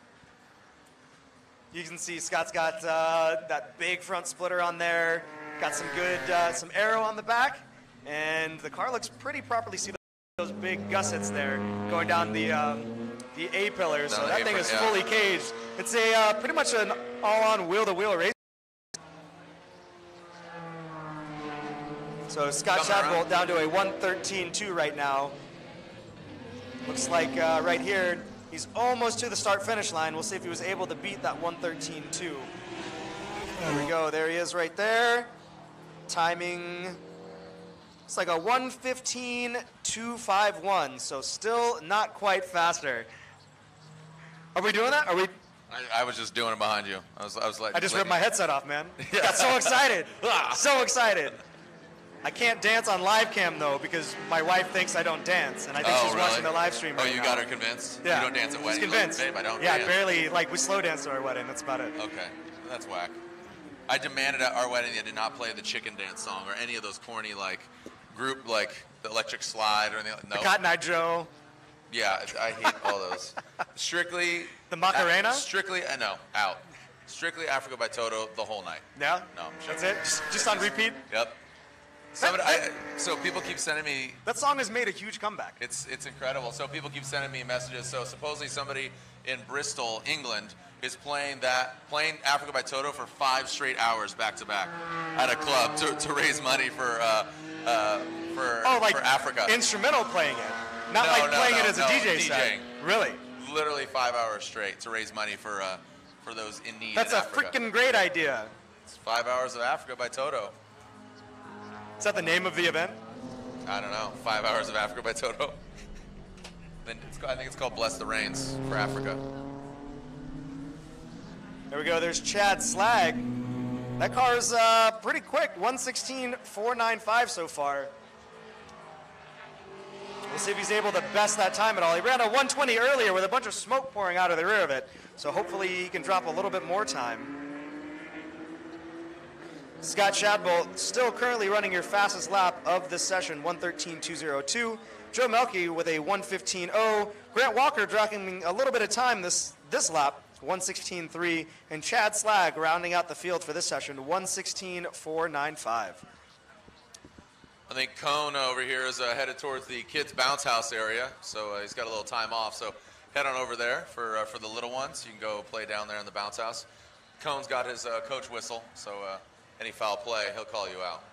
You can see Scott's got that big front splitter on there. Got some good, some aero on the back. And the car looks pretty properly. See those big gussets there going down the A pillars. So that thing is fully caged. It's a pretty much an all-on wheel-to-wheel race. So Scott Shadbolt down to a 113.2 right now. Looks like right here, he's almost to the start-finish line. We'll see if he was able to beat that 113.2. There we go. There he is right there. Timing, it's like a 1:15.251, so still not quite faster. Are we doing that? Are we? I was just doing it behind you. I was like. I just ripped my headset off, man. Got so excited. So excited. I can't dance on live cam though because my wife thinks I don't dance, and I think she's watching the live stream right now. Oh, you got her convinced? Yeah. You don't dance at weddings? She's convinced. Like, babe, I don't dance. Barely. Like we slow danced at our wedding. That's about it. Okay, that's whack. I demanded at our wedding that I did not play the chicken dance song or any of those corny like group like the Electric Slide or anything. No. The Cotton Eye Joe. Yeah, I hate all those. Strictly. The Macarena. Strictly, no, out. Strictly Africa by Toto the whole night. Yeah. No. That's it. Just on repeat. Yep. So people keep sending me. That song has made a huge comeback. It's incredible. So people keep sending me messages. So supposedly somebody in Bristol, England, is playing Africa by Toto for 5 straight hours back to back at a club to raise money for Africa. Instrumental playing it, not playing it as a DJ set. Really? Literally 5 hours straight to raise money for those in need. That's in a Africa. freaking great idea. It's 5 hours of Africa by Toto. Is that the name of the event? I don't know. 5 hours of Africa by Toto. Then I think it's called Bless the Rains for Africa. There we go. There's Chad Slag. That car's pretty quick. 116.495 so far. We'll see if he's able to best that time at all. He ran a 120 earlier with a bunch of smoke pouring out of the rear of it. So hopefully he can drop a little bit more time. Scott Shadbolt still currently running your fastest lap of this session, 113.202. Joe Melky with a 115.0. Grant Walker dropping a little bit of time this lap, 116.3, and Chad Slag rounding out the field for this session, 116.495. I think Cone over here is headed towards the kids' bounce house area, so he's got a little time off. So head on over there for the little ones. You can go play down there in the bounce house. Cone's got his coach whistle, so any foul play, he'll call you out.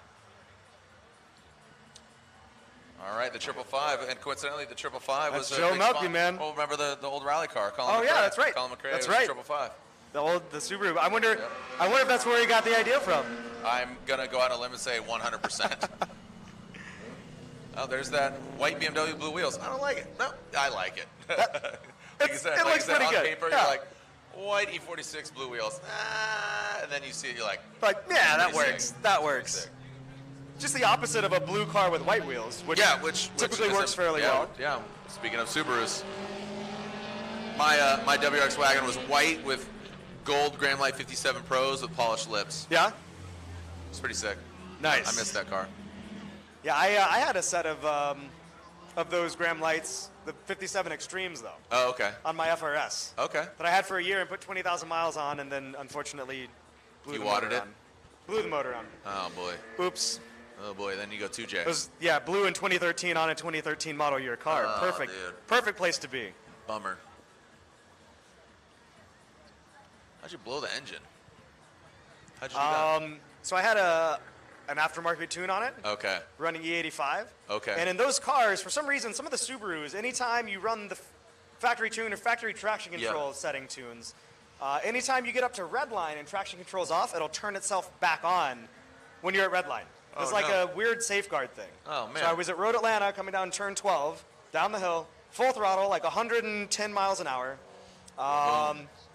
All right, the 555, and coincidentally, the 555 was Joe Melky, man. Oh, remember the old rally car? Colin McRae. Yeah, that's right. Colin McRae. That's was right. 555. The Subaru. I wonder if that's where he got the idea from. I'm gonna go out on a limb and say 100%. Oh, there's that white BMW blue wheels. I don't like it. No, I like it. It looks pretty on good. Paper, Yeah. You're like, white E46 blue wheels. And then you see it, you're like, yeah, that pretty works. sick. That works. Just the opposite of a blue car with white wheels, which typically works fairly well. Yeah. Speaking of Subarus, my WRX wagon was white with gold Graham Light 57 Pros with polished lips. Yeah? It's pretty sick. Nice. I missed that car. Yeah, I had a set of those Graham Lights, the 57 Extremes, though. Oh, okay. On my FRS. Okay. That I had for a year and put 20,000 miles on, and then unfortunately blew the motor on. Blew the motor on. Oh, boy. Oops. Oh, boy. Then you go 2J. It was, blew in 2013 on a 2013 model year car. Oh, Perfect. dude. Perfect place to be. Bummer. How'd you blow the engine? How'd you do that? So I had an aftermarket tune on it. Okay. Running E85. Okay. And in those cars, for some reason, some of the Subarus, anytime you run the factory tune or factory traction control setting tunes, anytime you get up to red line and traction control's off, it'll turn itself back on when you're at red line. It's a weird safeguard thing. Oh, man. So I was at Road Atlanta coming down turn 12, down the hill, full throttle, like 110 miles an hour.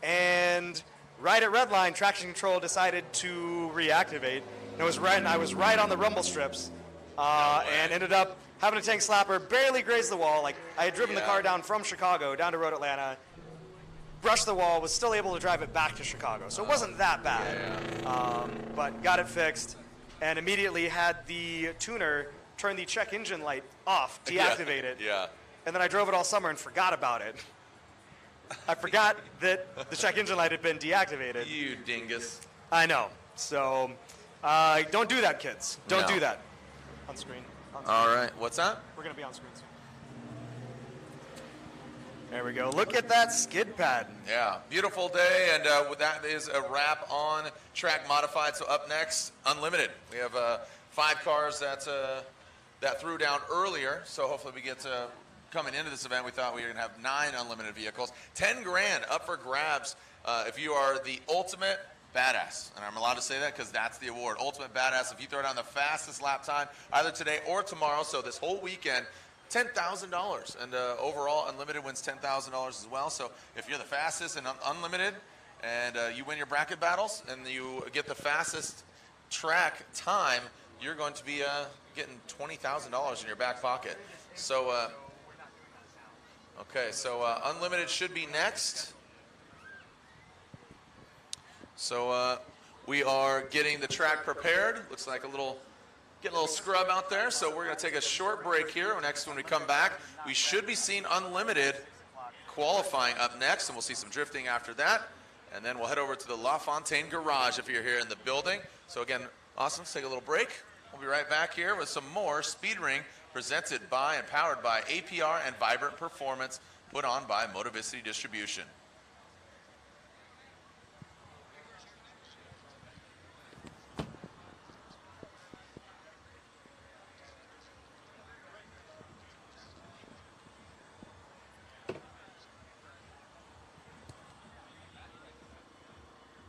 And right at red line, traction control decided to reactivate. And I was right on the rumble strips, and ended up having a tank slapper, barely grazed the wall. Like, I had driven the car down from Chicago down to Road Atlanta, brushed the wall, was still able to drive it back to Chicago. So it wasn't that bad, but got it fixed, and immediately had the tuner turn the check engine light off, deactivate it. Yeah. And then I drove it all summer and forgot about it. I forgot that the check engine light had been deactivated. You dingus. I know. So don't do that, kids. Don't do that. On screen. All right. What's that? We're going to be on screen soon. There we go. Look at that skid pad. Yeah. Beautiful day, and that is a wrap on Track Modified. So up next, Unlimited. We have 5 cars that threw down earlier, so hopefully we get to coming into this event, we thought we were going to have 9 unlimited vehicles. 10 grand up for grabs if you are the ultimate badass. And I'm allowed to say that because that's the award. Ultimate badass. If you throw down the fastest lap time, either today or tomorrow, so this whole weekend, $10,000. And overall, Unlimited wins $10,000 as well. So if you're the fastest in Unlimited and you win your bracket battles and you get the fastest track time, you're going to be getting $20,000 in your back pocket. So, okay, so Unlimited should be next. So we are getting the track prepared. Looks like getting a little scrub out there. So we're going to take a short break here. Next, when we come back, we should be seeing Unlimited qualifying up next, and we'll see some drifting after that. And then we'll head over to the La Fontaine Garage if you're here in the building. So again, awesome. Let's take a little break. We'll be right back here with some more Speed Ring presented by and powered by APR and Vibrant Performance, put on by Motivicity Distribution.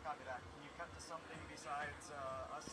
Copy that. Can you cut to something besides us?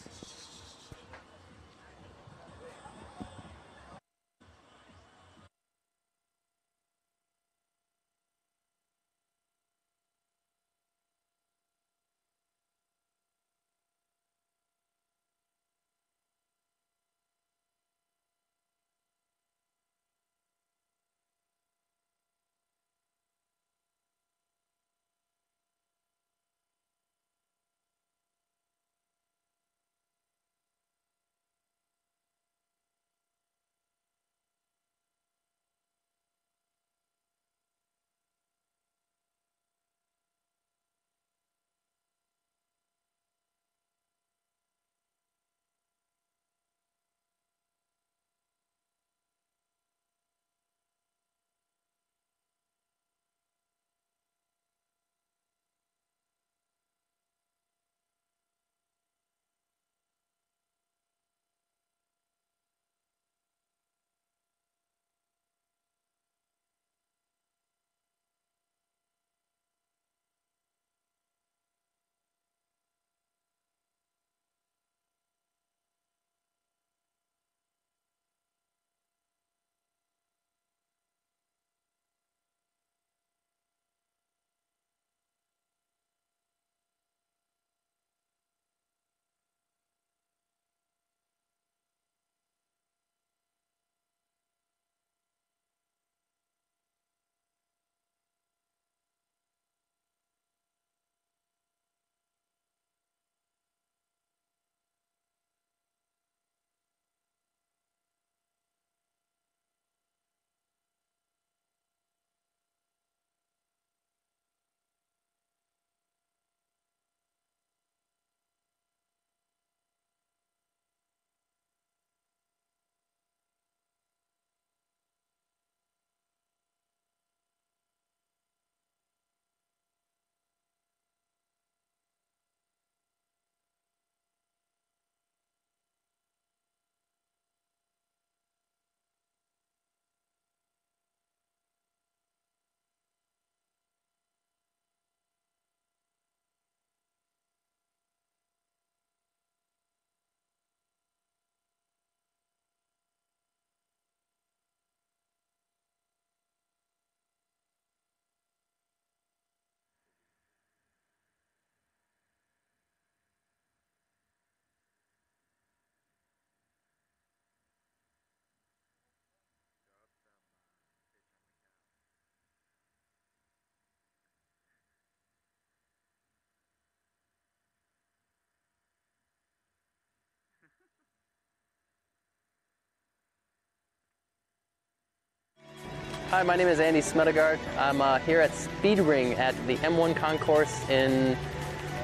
Hi, my name is Andy Smedegard. I'm here at Speed Ring at the M1 Concourse in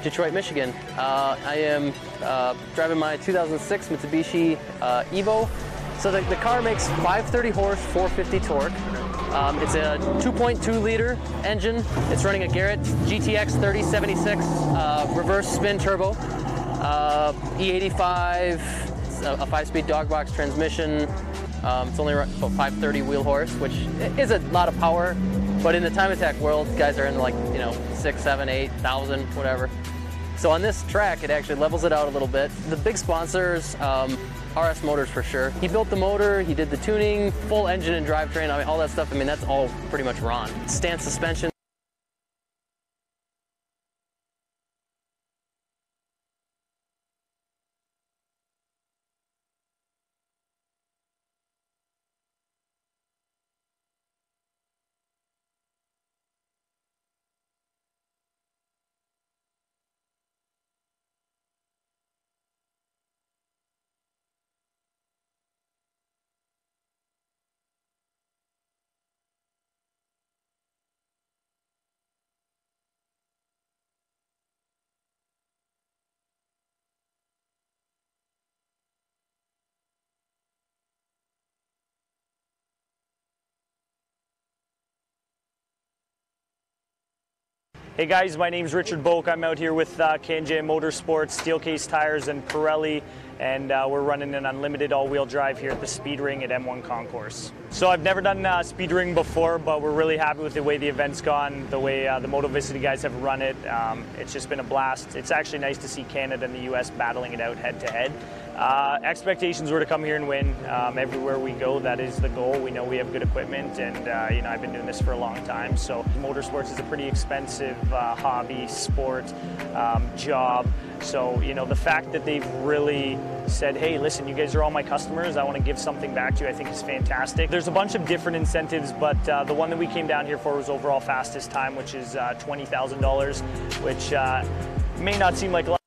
Detroit, Michigan. I am driving my 2006 Mitsubishi Evo. So the car makes 530 horse, 450 torque. It's a 2.2 liter engine. It's running a Garrett GTX 3076 reverse spin turbo, E85, a 5-speed dog box transmission. It's only about 530 wheel horse, which is a lot of power, but in the time attack world, guys are in like, 6, 7, 8,000, whatever. So on this track, it actually levels it out a little bit. The big sponsors, RS Motors for sure. He built the motor, he did the tuning, full engine and drivetrain, all that stuff. That's all pretty much Ron. Stance suspension. Hey guys, my name's Richard Boak. I'm out here with K&J Motorsports, Steelcase Tires, and Pirelli, and we're running an unlimited all-wheel drive here at the Speed Ring at M1 Concourse. So I've never done Speed Ring before, but we're really happy with the way the event's gone, the way the Motovicity guys have run it. It's just been a blast. It's actually nice to see Canada and the US battling it out head-to-head. Expectations were to come here and win. Everywhere we go, that is the goal. We know we have good equipment, and I've been doing this for a long time. So motorsports is a pretty expensive hobby, sport, job. So the fact that they've really said, hey, listen, you guys are all my customers, I want to give something back to you, I think is fantastic. There's a bunch of different incentives, but the one that we came down here for was overall fastest time, which is $20,000, which may not seem like a lot.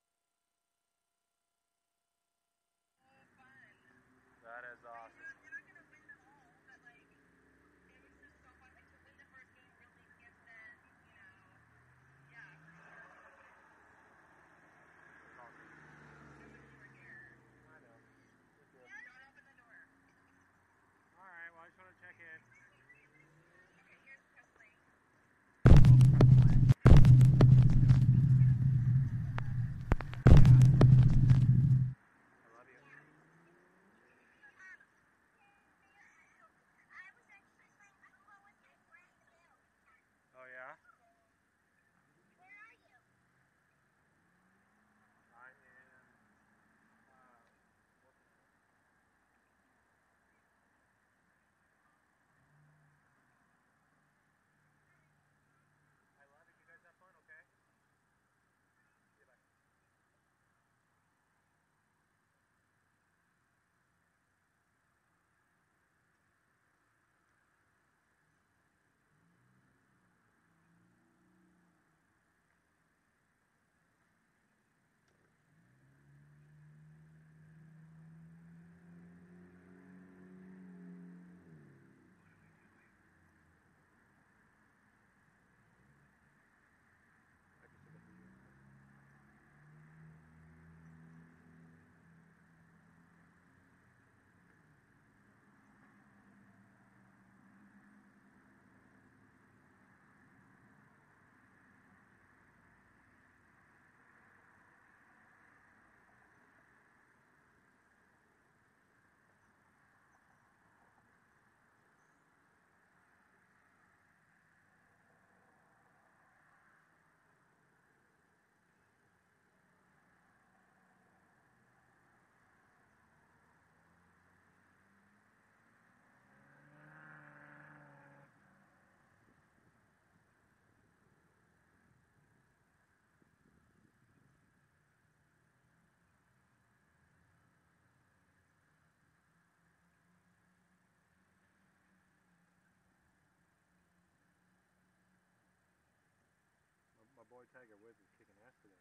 Tiger Woods is kicking ass today.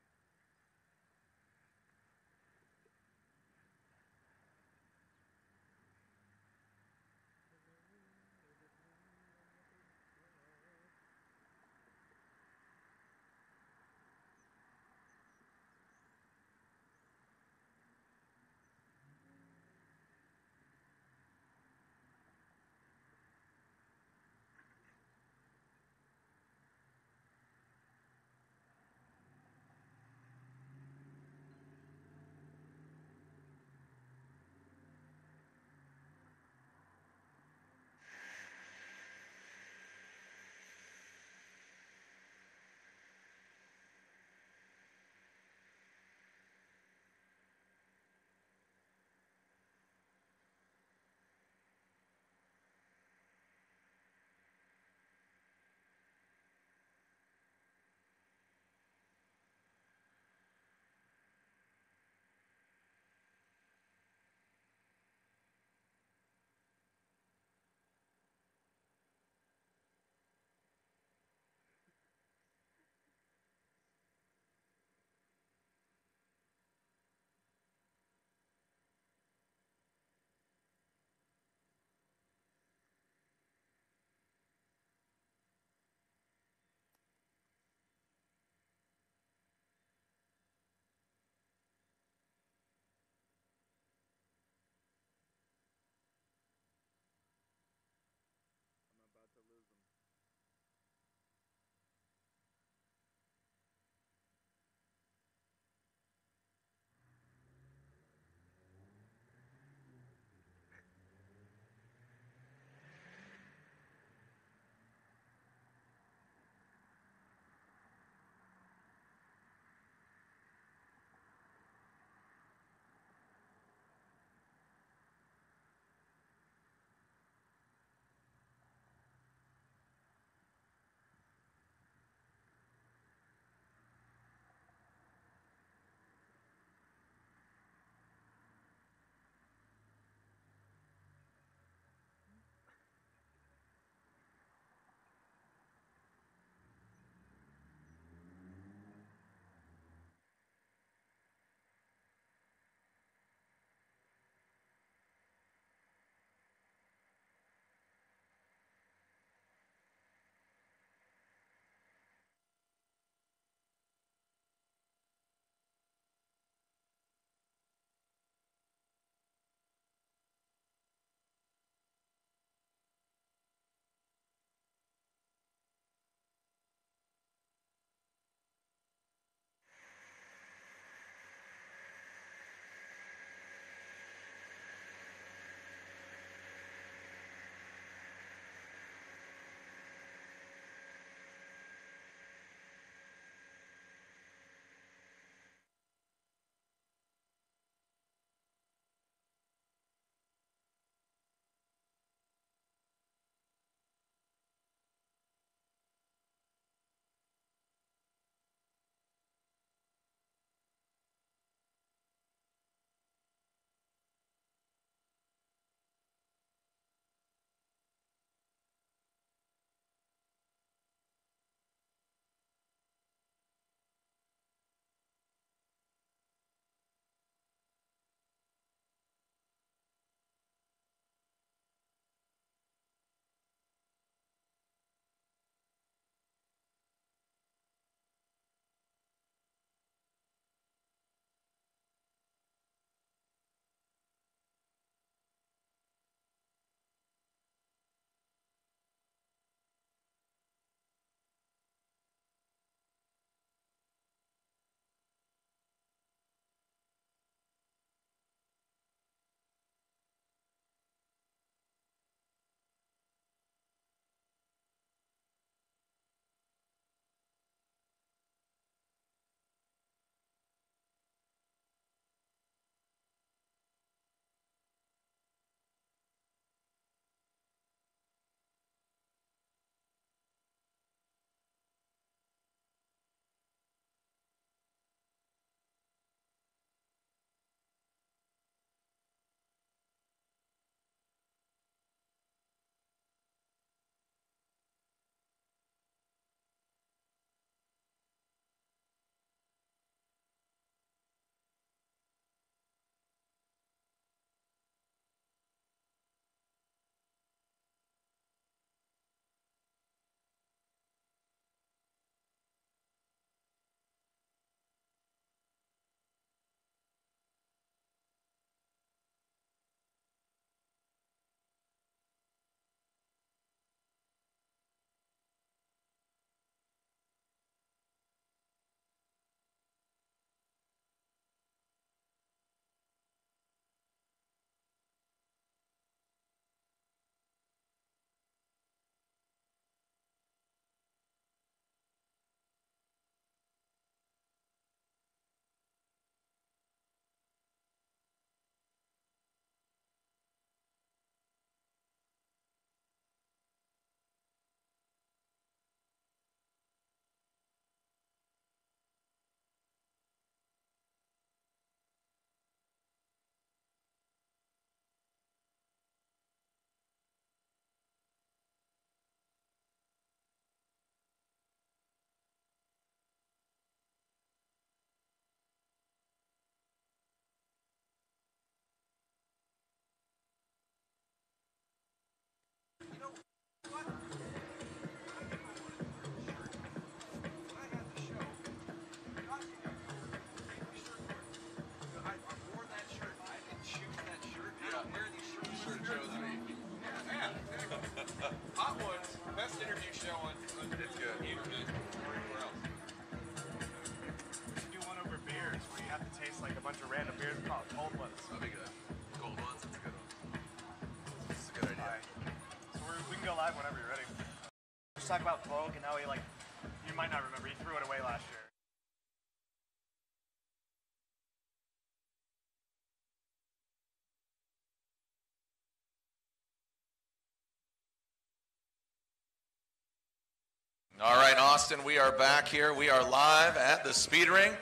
can go live whenever you're ready. Just talk about Bogue and how he, like, you might not remember, he threw it away last year. All right, Austin, we are back here. We are live at the speed ring.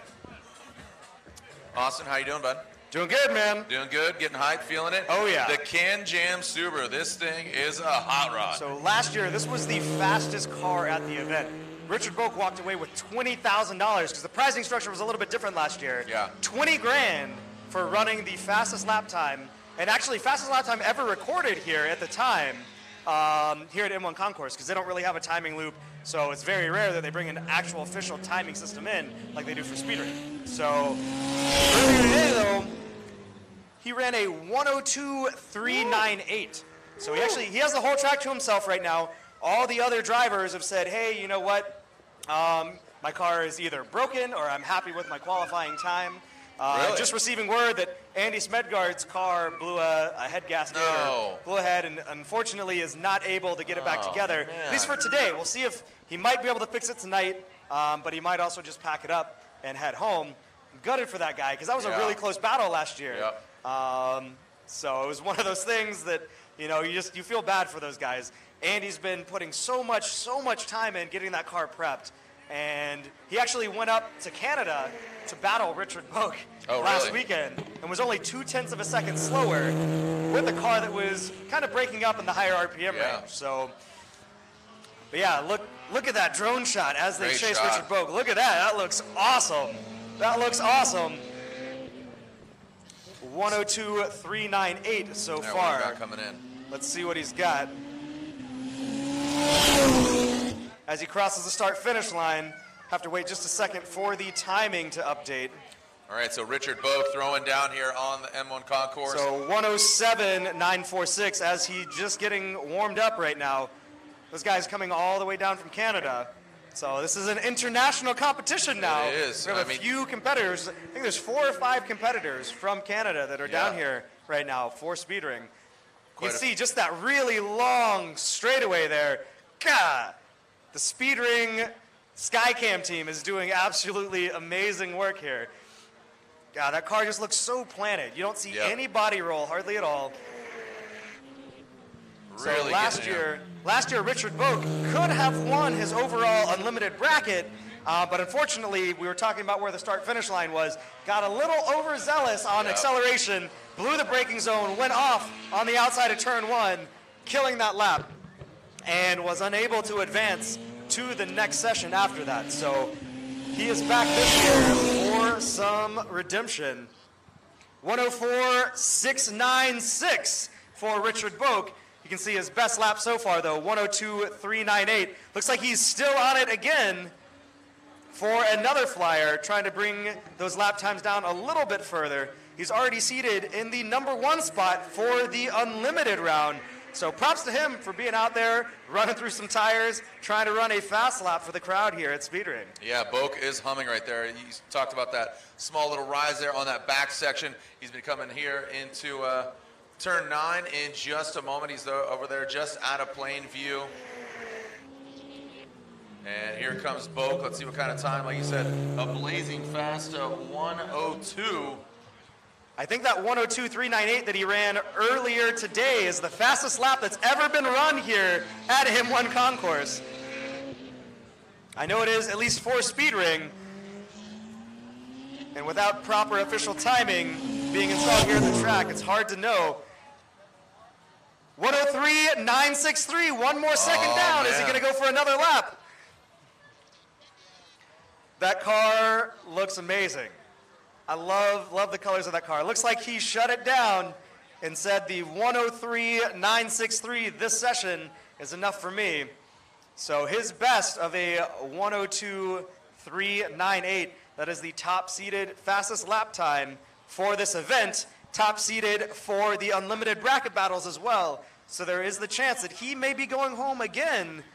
Austin, how you doing, bud? Doing good, man. Doing good, getting hyped, feeling it? Oh, yeah. The Can Jam Subaru. This thing is a hot rod. So last year, this was the fastest car at the event. Richard Bogue walked away with $20,000 because the pricing structure was a little bit different last year. Yeah. 20 grand for running the fastest lap time, and actually fastest lap time ever recorded here at the time, here at M1 Concourse, because they don't really have a timing loop. So it's very rare that they bring an actual official timing system in like they do for speedrun. So earlier today, though, he ran a 102.398. So he has the whole track to himself right now. All the other drivers have said, hey, you know what? My car is either broken or I'm happy with my qualifying time. Really? Just receiving word that Andy Smedgaard's car blew a head gasket, blew a head, and unfortunately is not able to get it back together, man. at least for today. We'll see if he might be able to fix it tonight, but he might also just pack it up and head home. I'm gutted for that guy, because that was a really close battle last year. Yep. So it was one of those things that, you know, you feel bad for those guys. Andy's been putting so much time in getting that car prepped. And he actually went up to Canada to battle Richard Bogue last weekend and was only 0.2 of a second slower with a car that was kind of breaking up in the higher RPM range. So, but yeah, look at that drone shot as they chase Richard Bogue. Look at that. That looks awesome. That looks awesome. 102.398 so What far. we got coming in? Let's see what he's got. As he crosses the start-finish line, have to wait just a second for the timing to update. All right, so Richard Bogue throwing down here on the M1 Concourse. So 107.946 as he just getting warmed up right now. This guy's coming all the way down from Canada. So this is an international competition now. It is. We have a few competitors. I think there's 4 or 5 competitors from Canada that are down here right now for speedring. You can see just that really long straightaway there. God, the speedring Skycam team is doing absolutely amazing work here. God, that car just looks so planted. You don't see any body roll, hardly at all. Really so last year, Richard Bogue could have won his overall unlimited bracket, but unfortunately, we were talking about where the start-finish line was, got a little overzealous on acceleration, blew the braking zone, went off on the outside of turn 1, killing that lap, and was unable to advance to the next session after that. So he is back this year for some redemption. 104.696 for Richard Bogue. You can see his best lap so far, though, 102.398. Looks like he's still on it again for another flyer, trying to bring those lap times down a little bit further. He's already seated in the #1 spot for the unlimited round. So props to him for being out there, running through some tires, trying to run a fast lap for the crowd here at Speedring. Yeah, Bogue is humming right there. You talked about that small little rise there on that back section. He's been coming here into turn 9 in just a moment. He's over there just out of plain view. And here comes Bogue. Let's see what kind of time, like you said, a blazing fast 102. I think that 102.398 that he ran earlier today is the fastest lap that's ever been run here at M1 Concourse. I know it is, at least for Speedring. And without proper official timing being installed here at the track, it's hard to know. 103.963, one more second down. Is he going to go for another lap? That car looks amazing. I love the colors of that car. It looks like he shut it down and said the 103.963 this session is enough for me. So his best of a 102.398, that is the top-seeded fastest lap time for this event, top-seeded for the unlimited bracket battles as well. So there is the chance that he may be going home again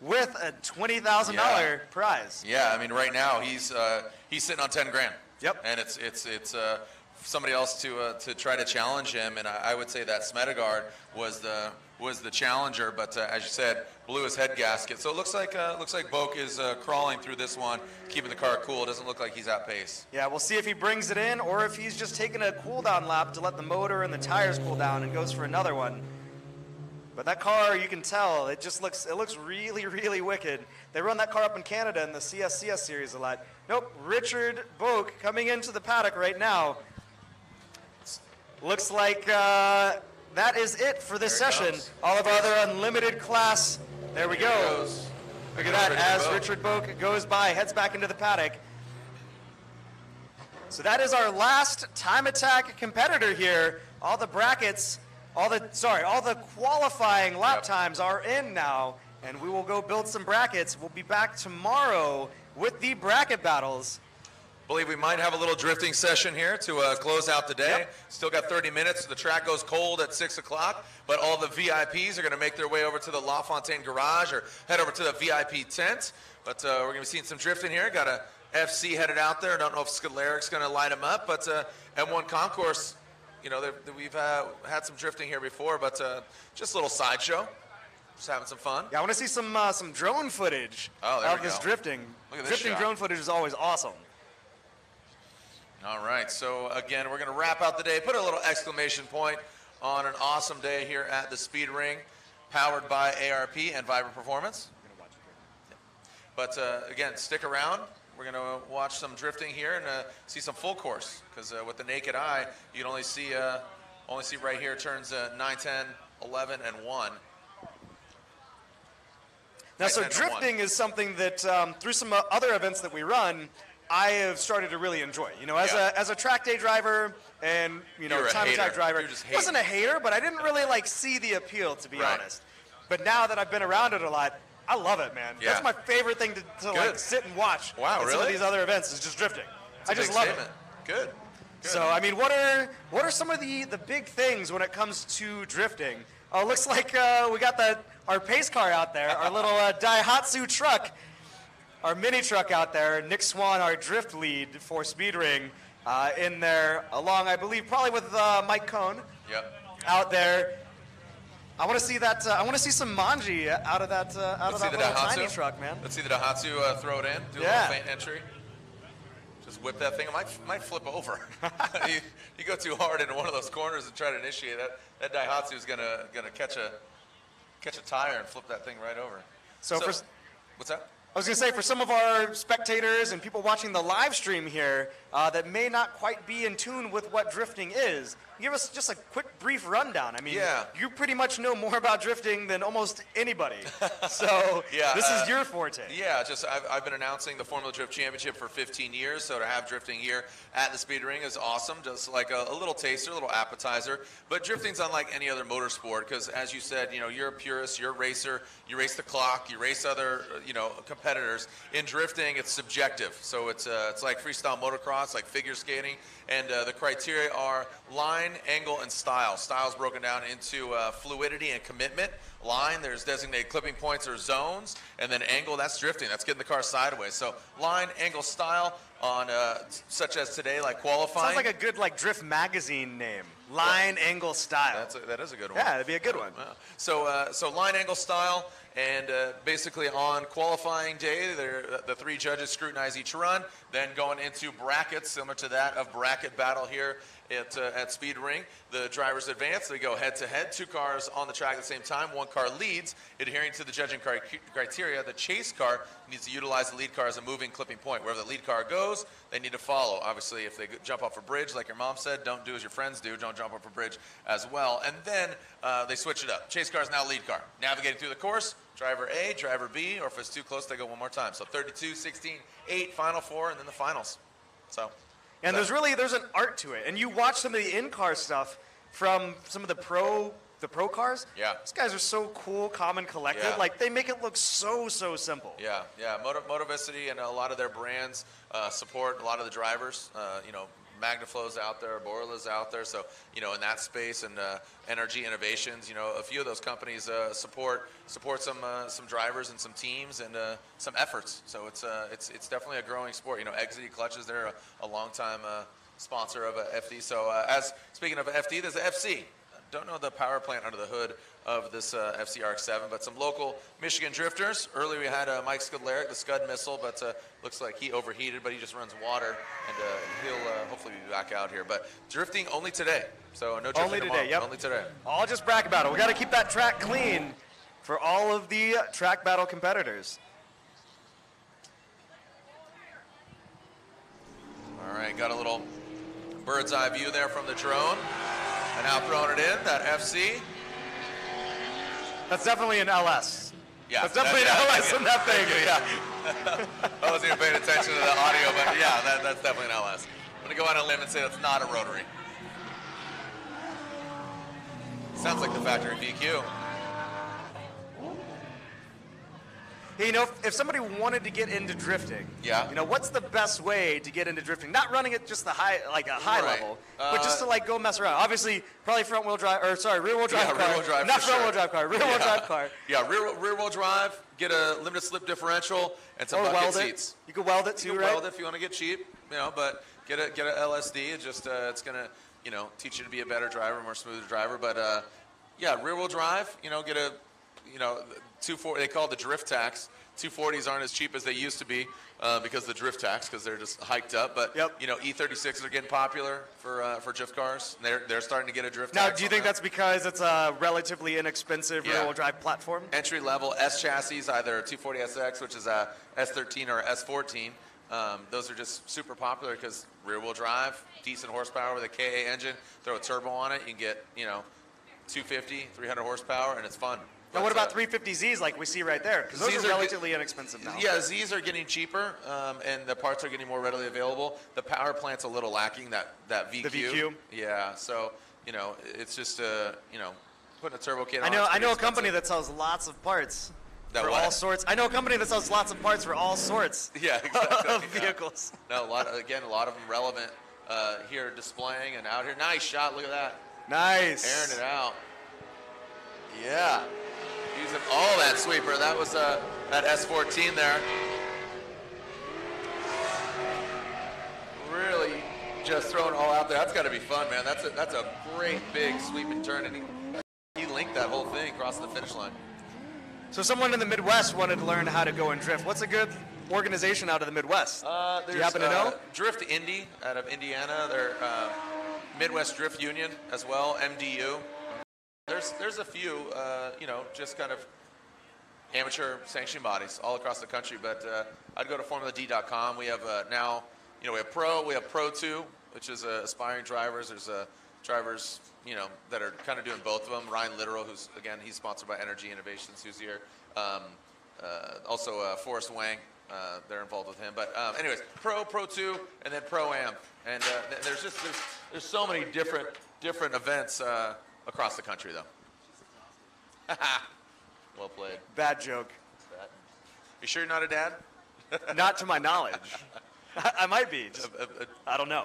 with a $20,000 prize. Yeah, I mean, right now he's sitting on 10 grand. Yep. And it's somebody else to try to challenge him, and I would say that Smedgaard was was the challenger, but as you said, blew his head gasket. So it looks like Bach is crawling through this one, keeping the car cool. It doesn't look like he's at pace. Yeah, we'll see if he brings it in or if he's just taking a cool-down lap to let the motor and the tires cool down and goes for another one. But that car, you can tell, it looks really, really wicked. They run that car up in Canada in the CSCS series a lot. Nope, Richard Bach coming into the paddock right now. Looks like that is it for this session. All of our other unlimited class, there we go. Look at that as Richard Bach goes by, heads back into the paddock. So that is our last time attack competitor here. All the brackets, all the qualifying lap times are in now, and we will go build some brackets. We'll be back tomorrow with the bracket battles. Believe we might have a little drifting session here to close out the day. Still got 30 minutes. The track goes cold at 6 o'clock, but all the VIPs are going to make their way over to the La Fontaine garage or head over to the VIP tent. But we're going to be seeing some drifting here. Got a FC headed out there. Don't know if Scaleric's going to light them up, but M1 Concourse, you know, we've had some drifting here before, but just a little sideshow. Just having some fun. Yeah, I want to see some drone footage of this drifting. Look at this drifting shot. Drone footage is always awesome. All right, so again, we're going to wrap out the day, put a little exclamation point on an awesome day here at the Speed Ring, powered by ARP and Vibrant Performance. But again, stick around. We're going to watch some drifting here and see some full course, because with the naked eye, you can only see right here turns 9, 10, 11, and 1. Now, so drifting is something that through some other events that we run, I have started to really enjoy. You know, as a track day driver and, you know, time attack driver, I wasn't a hater, but I didn't really like see the appeal, to be honest. But now that I've been around it a lot, I love it, man. Yeah. That's my favorite thing to like sit and watch. Wow, at really? Some of these other events is just drifting. I just love it. Good. So, I mean, what are some of the big things when it comes to drifting? Oh, it looks like we got our pace car out there, our little Daihatsu truck, our mini truck out there. Nick Swan, our drift lead for Speed Ring, in there, along, I believe, probably with Mike Cohn out there. I want to see that. I want to see some Manji out of that little tiny truck, man. Let's see the Daihatsu throw it in. Do a little faint entry. Just whip that thing. It might flip over. you go too hard into one of those corners and try to initiate that. That Daihatsu is gonna catch a tire and flip that thing right over. So what's that? I was going to say, for some of our spectators and people watching the live stream here that may not quite be in tune with what drifting is, give us just a quick, brief rundown. I mean, you pretty much know more about drifting than almost anybody. So this is your forte. Yeah, just I've been announcing the Formula Drift Championship for 15 years, so to have drifting here at the Speed Ring is awesome, just like a little taster, a little appetizer. But drifting's unlike any other motorsport because, as you said, you know, you're a purist, you're a racer, you race the clock, you race other, competitors. In drifting, it's subjective, so it's like freestyle motocross, like figure skating, and the criteria are line, angle, and style. Style's broken down into fluidity and commitment. Line, there's designated clipping points or zones, and then angle, that's drifting. That's getting the car sideways. So line, angle, style on such as today, like qualifying. Sounds like a good drift magazine name. Line, angle, style. That is a good one. Yeah, that'd be a good one. So line, angle, style, and basically on qualifying day, the three judges scrutinize each run. Then going into brackets, similar to that of bracket battle here at Speed Ring. The drivers advance. They go head-to-head. Two cars on the track at the same time. One car leads. Adhering to the judging criteria, the chase car needs to utilize the lead car as a moving clipping point. Wherever the lead car goes, they need to follow. Obviously, if they jump off a bridge, like your mom said, don't do as your friends do. Don't jump off a bridge as well. And then they switch it up. Chase car is now lead car. Navigating through the course, driver A, driver B, or if it's too close, they go one more time. So 32, 16, 8, final 4, and then the finals. So. And there's an art to it. And you watch some of the in-car stuff from some of the pro cars. Yeah. These guys are so cool, calm, and collected. Yeah. Like, they make it look so simple. Yeah. Motivicity and a lot of their brands support a lot of the drivers. Magnaflow's out there, Borla's out there. So, in that space and Energy Innovations, a few of those companies support some drivers and some teams and some efforts. So it's definitely a growing sport. Exity Clutches, they're a long time sponsor of FD. So speaking of FD, there's a FC. don't know the power plant under the hood of this FCRX7, but some local Michigan drifters. Earlier we had Mike Scudleric, the Scud missile, but looks like he overheated, but he just runs water, and he'll hopefully be back out here. But drifting only today, so no drifting Only tomorrow. today, yep. Only today. All just bracket battle. We got to keep that track clean for all of the track battle competitors. All right, got a little bird's eye view there from the drone, and now throwing it in, that FC. That's definitely an LS. Yeah, That's definitely an LS in that thing. Yeah. I wasn't even paying attention to the audio, but yeah, that's definitely an LS. I'm going to go on a limb and say that's not a rotary. Sounds like the factory VQ. Hey, you know, if somebody wanted to get into drifting, Yeah. you know, what's the best way to get into drifting? Not running at just the high, like a high Right. level, but just to like go mess around. Obviously, probably rear wheel drive Yeah, car. rear-wheel drive Not for front wheel sure. drive car, rear wheel drive car. Yeah, rear wheel drive, get a limited slip differential, and some Or bucket weld seats. it. You could weld it too, You can right? weld it if you want to get cheap, you know, but get a LSD. It's just it's gonna, you know, teach you to be a better driver, more smoother driver. But yeah, rear wheel drive. You know, get a, you know, 240. They call it the drift tax. 240s aren't as cheap as they used to be because of the drift tax, because they're just hiked up. But Yep. you know, E36s are getting popular for drift cars. They're starting to get a drift Now, tax. do you on think that. that's because it's a relatively inexpensive Yeah. rear wheel drive platform? Entry level S chassis, either 240SX, which is a S13 or S14. Those are just super popular because rear wheel drive, decent horsepower with a KA engine. Throw a turbo on it, you can get, you know, 250, 300 horsepower, and it's fun. Now, what But, about 350Zs like we see right there? Because those Zs are are relatively inexpensive now. Yeah, Zs are getting cheaper, and the parts are getting more readily available. The power plant's a little lacking, that VQ. The VQ? Yeah, so, you know, it's just, you know, putting a turbo kit on. I know it's pretty a company expensive. that sells lots of parts That for what? all sorts. I know a company that sells lots of parts for all sorts Yeah, exactly. of yeah. vehicles. No, a lot of them relevant here displaying and out here. Nice shot, look at that. Nice. Airing it out. Yeah. Using all that sweeper. That was that S14 there. Really just throwing it all out there. That's got to be fun, man. That's a great big sweeping turn, and he linked that whole thing across the finish line. So someone in the Midwest wanted to learn how to go and drift. What's a good organization out of the Midwest? Do you happen to know? Drift Indy out of Indiana. They're Midwest Drift Union as well, MDU. There's a few, you know, just kind of amateur sanctioning bodies all across the country. But I'd go to FormulaD.com. We have now, you know, we have Pro 2, which is aspiring drivers. There's drivers, you know, that are kind of doing both of them. Ryan Littoral, who's, again, he's sponsored by Energy Innovations, who's here. Also Forrest Wang, they're involved with him. But anyways, Pro 2, and then Pro-Am. And there's so many different events across the country, though. Well played. Bad joke. You sure you're not a dad? Not to my knowledge. I might be. Just, I don't know.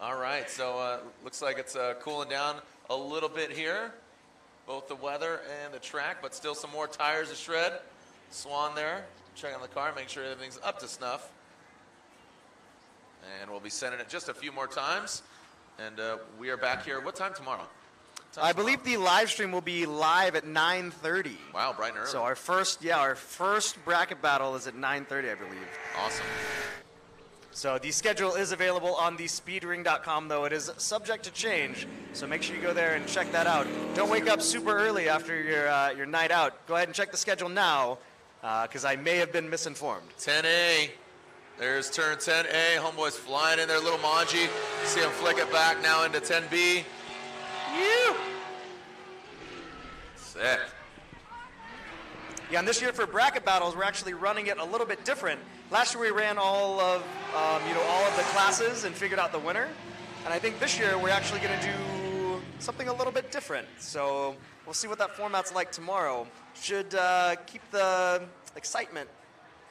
All right, so looks like it's cooling down a little bit here, both the weather and the track, but still some more tires to shred. Swan there, checking the car, make sure everything's up to snuff. And we'll be sending it just a few more times. And we are back here. What time tomorrow? I believe the live stream will be live at 9:30. Wow, bright and early. So our first bracket battle is at 9:30, I believe. Awesome. So the schedule is available on the speedring.com, though it is subject to change. So make sure you go there and check that out. Don't wake up super early after your night out. Go ahead and check the schedule now, because I may have been misinformed. 10A. There's turn 10A. Homeboys flying in there. Little Manji. See him flick it back now into 10B. You. Sick. Yeah, and this year for bracket battles, we're actually running it a little bit different. Last year we ran all of the classes and figured out the winner. And I think this year we're actually going to do something a little bit different. So we'll see what that format's like tomorrow. Should keep the excitement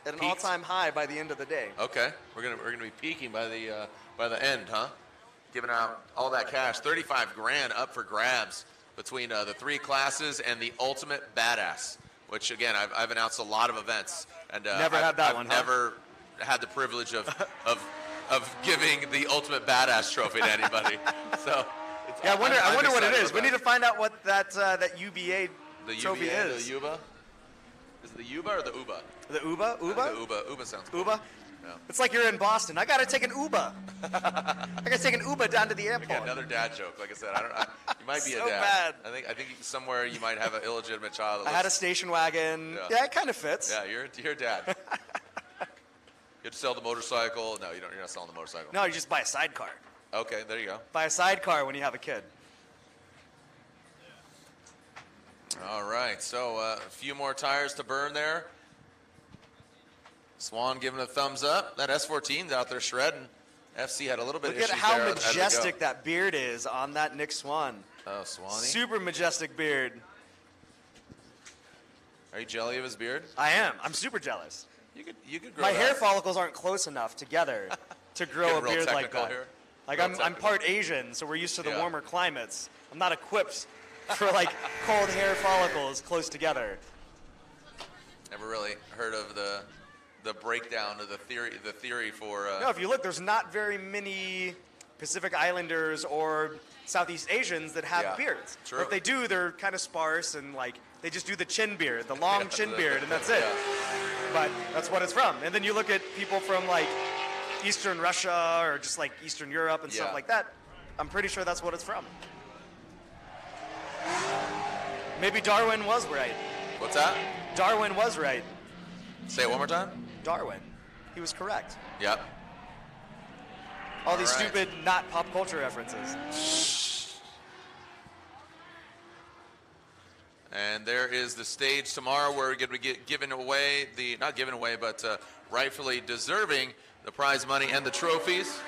at an all-time high by the end of the day. Okay, we're gonna be peaking by the end, huh? Giving out all that cash, 35 grand up for grabs between the three classes and the ultimate badass. Which again, I've announced a lot of events, and Never had that I've one, huh? never had the privilege of of giving the ultimate badass trophy to anybody. So. Yeah, I wonder what it is. We need to to find out what that UBA the trophy UBA, is. The Yuba? Is it the Yuba or the Uba? The Uba? Uba? The Uba. Uba sounds cool. Uba? Yeah. It's like you're in Boston. I gotta take an Uba. I gotta take an Uba down to the airport. Again, another dad joke. Like I said, you might be So a dad. bad. I think somewhere you might have an illegitimate child. I had a station wagon. Yeah, it kind of fits. Yeah, you're a dad. You have to sell the motorcycle. No, you don't. You're not selling the motorcycle. No, you just buy a sidecar. Okay, there you go. Buy a sidecar when you have a kid. All right, so a few more tires to burn there. Swan giving a thumbs up. That S14's out there shredding. FC had a little bit of Look issues at how there as we go. majestic that beard is on that Nick Swan. Oh, Swanee. Super majestic beard. Are you jelly of his beard? I am. I'm super jealous. You could grow My that. hair follicles aren't close enough together to grow Get a real beard like technical that. here. Like Real I'm technical. part Asian, so we're used to the Yeah. warmer climates. I'm not equipped for like cold hair follicles close together. Never really heard of the breakdown of the theory for. No, if you look, there's not very many Pacific Islanders or Southeast Asians that have Yeah, beards. true. Or if they do, they're kind of sparse and like they just do the chin beard, the long chin beard, and that's it. Yeah. But that's what it's from. And then you look at people from like Eastern Russia or just like Eastern Europe and stuff Yeah. like that. I'm pretty sure that's what it's from. Maybe Darwin was right. What's that? Darwin was right. Say it one more time. Darwin. He was correct. Yep. All these All right. stupid, not pop culture references. And there is the stage tomorrow where we're going to be giving away not giving away, but rightfully deserving the prize money and the trophies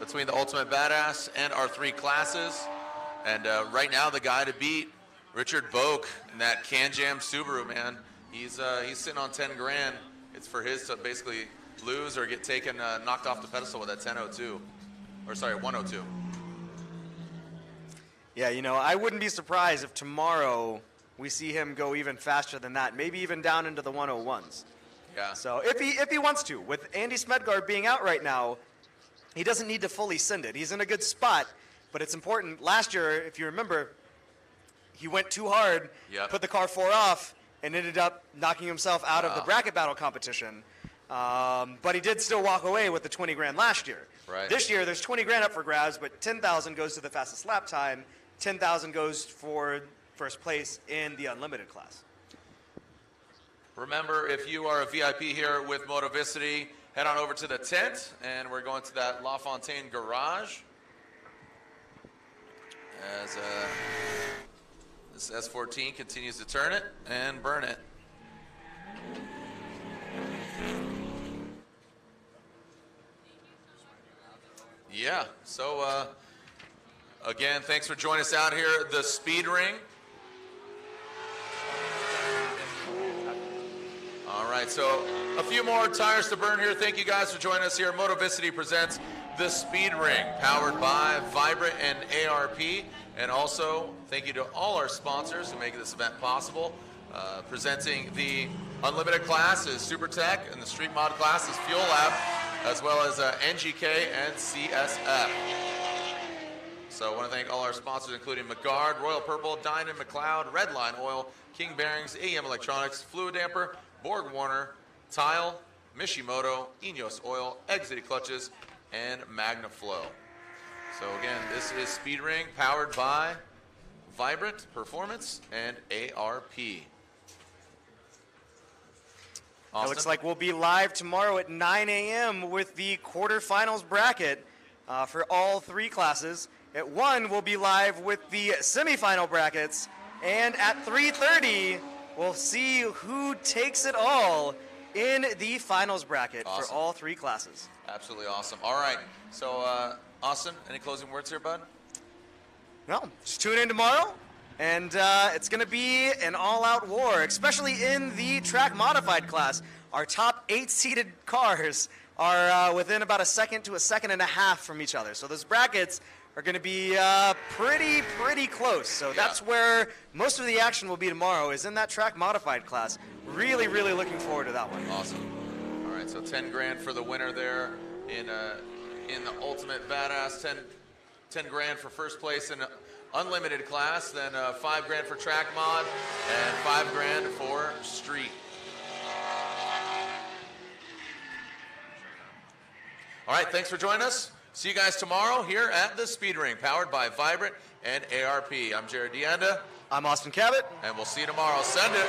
between the Ultimate Badass and our three classes. And right now, the guy to beat, Richard Boak, in that Can Jam Subaru, man. He's sitting on 10 grand. It's for his to basically lose or get taken, knocked off the pedestal with that 1002. Or sorry, 102. Yeah, you know, I wouldn't be surprised if tomorrow we see him go even faster than that, maybe even down into the 101s. Yeah. So if he wants to, with Andy Smedgaard being out right now, he doesn't need to fully send it. He's in a good spot, but it's important. Last year, if you remember, he went too hard, Yep. put the car 4 off, and ended up knocking himself out of the Wow. bracket battle competition. But he did still walk away with the 20 grand last year. Right. This year, there's 20 grand up for grabs, but 10,000 goes to the fastest lap time. 10,000 goes for first place in the unlimited class. Remember, if you are a VIP here with Moravsky, head on over to the tent, and we're going to that LaFontaine garage. As this S14 continues to turn it and burn it. Yeah, so again, thanks for joining us out here at the Speed Ring. All right, so a few more tires to burn here. Thank you guys for joining us here. Motovicity presents the Speed Ring, powered by Vibrant and ARP. And also, thank you to all our sponsors who make this event possible. Presenting the Unlimited class is SuperTech, and the Street Mod class is Fuel Lab, as well as NGK and CSF. So I want to thank all our sponsors, including McGuard, Royal Purple, Dynan McLeod, Redline Oil, King Bearings, AEM Electronics, Fluid Damper, Borg Warner, Tile, Mishimoto, Enos Oil, Exit Clutches, and MagnaFlow. So again, this is Speed Ring, powered by Vibrant Performance and ARP. It looks like we'll be live tomorrow at 9 a.m. with the quarterfinals bracket for all three classes. At 1, we'll be live with the semifinal brackets. And at 3:30, we'll see who takes it all in the finals bracket for all three classes. Absolutely awesome. All right. So, Austin, any closing words here, bud? No, just tune in tomorrow. And it's going to be an all-out war, especially in the track modified class. Our top 8 seated cars are within about a second to a second and a half from each other. So those brackets are going to be pretty close. So that's where most of the action will be tomorrow, is in that track modified class. Really, really looking forward to that one. Awesome. All right, so 10 grand for the winner there in in the ultimate badass, 10 grand for first place in unlimited class, then 5 grand for track mod, and 5 grand for street. All right, thanks for joining us. See you guys tomorrow here at the Speed Ring, powered by Vibrant and ARP. I'm Jared DeAnda. I'm Austin Cabot. And we'll see you tomorrow. Send it.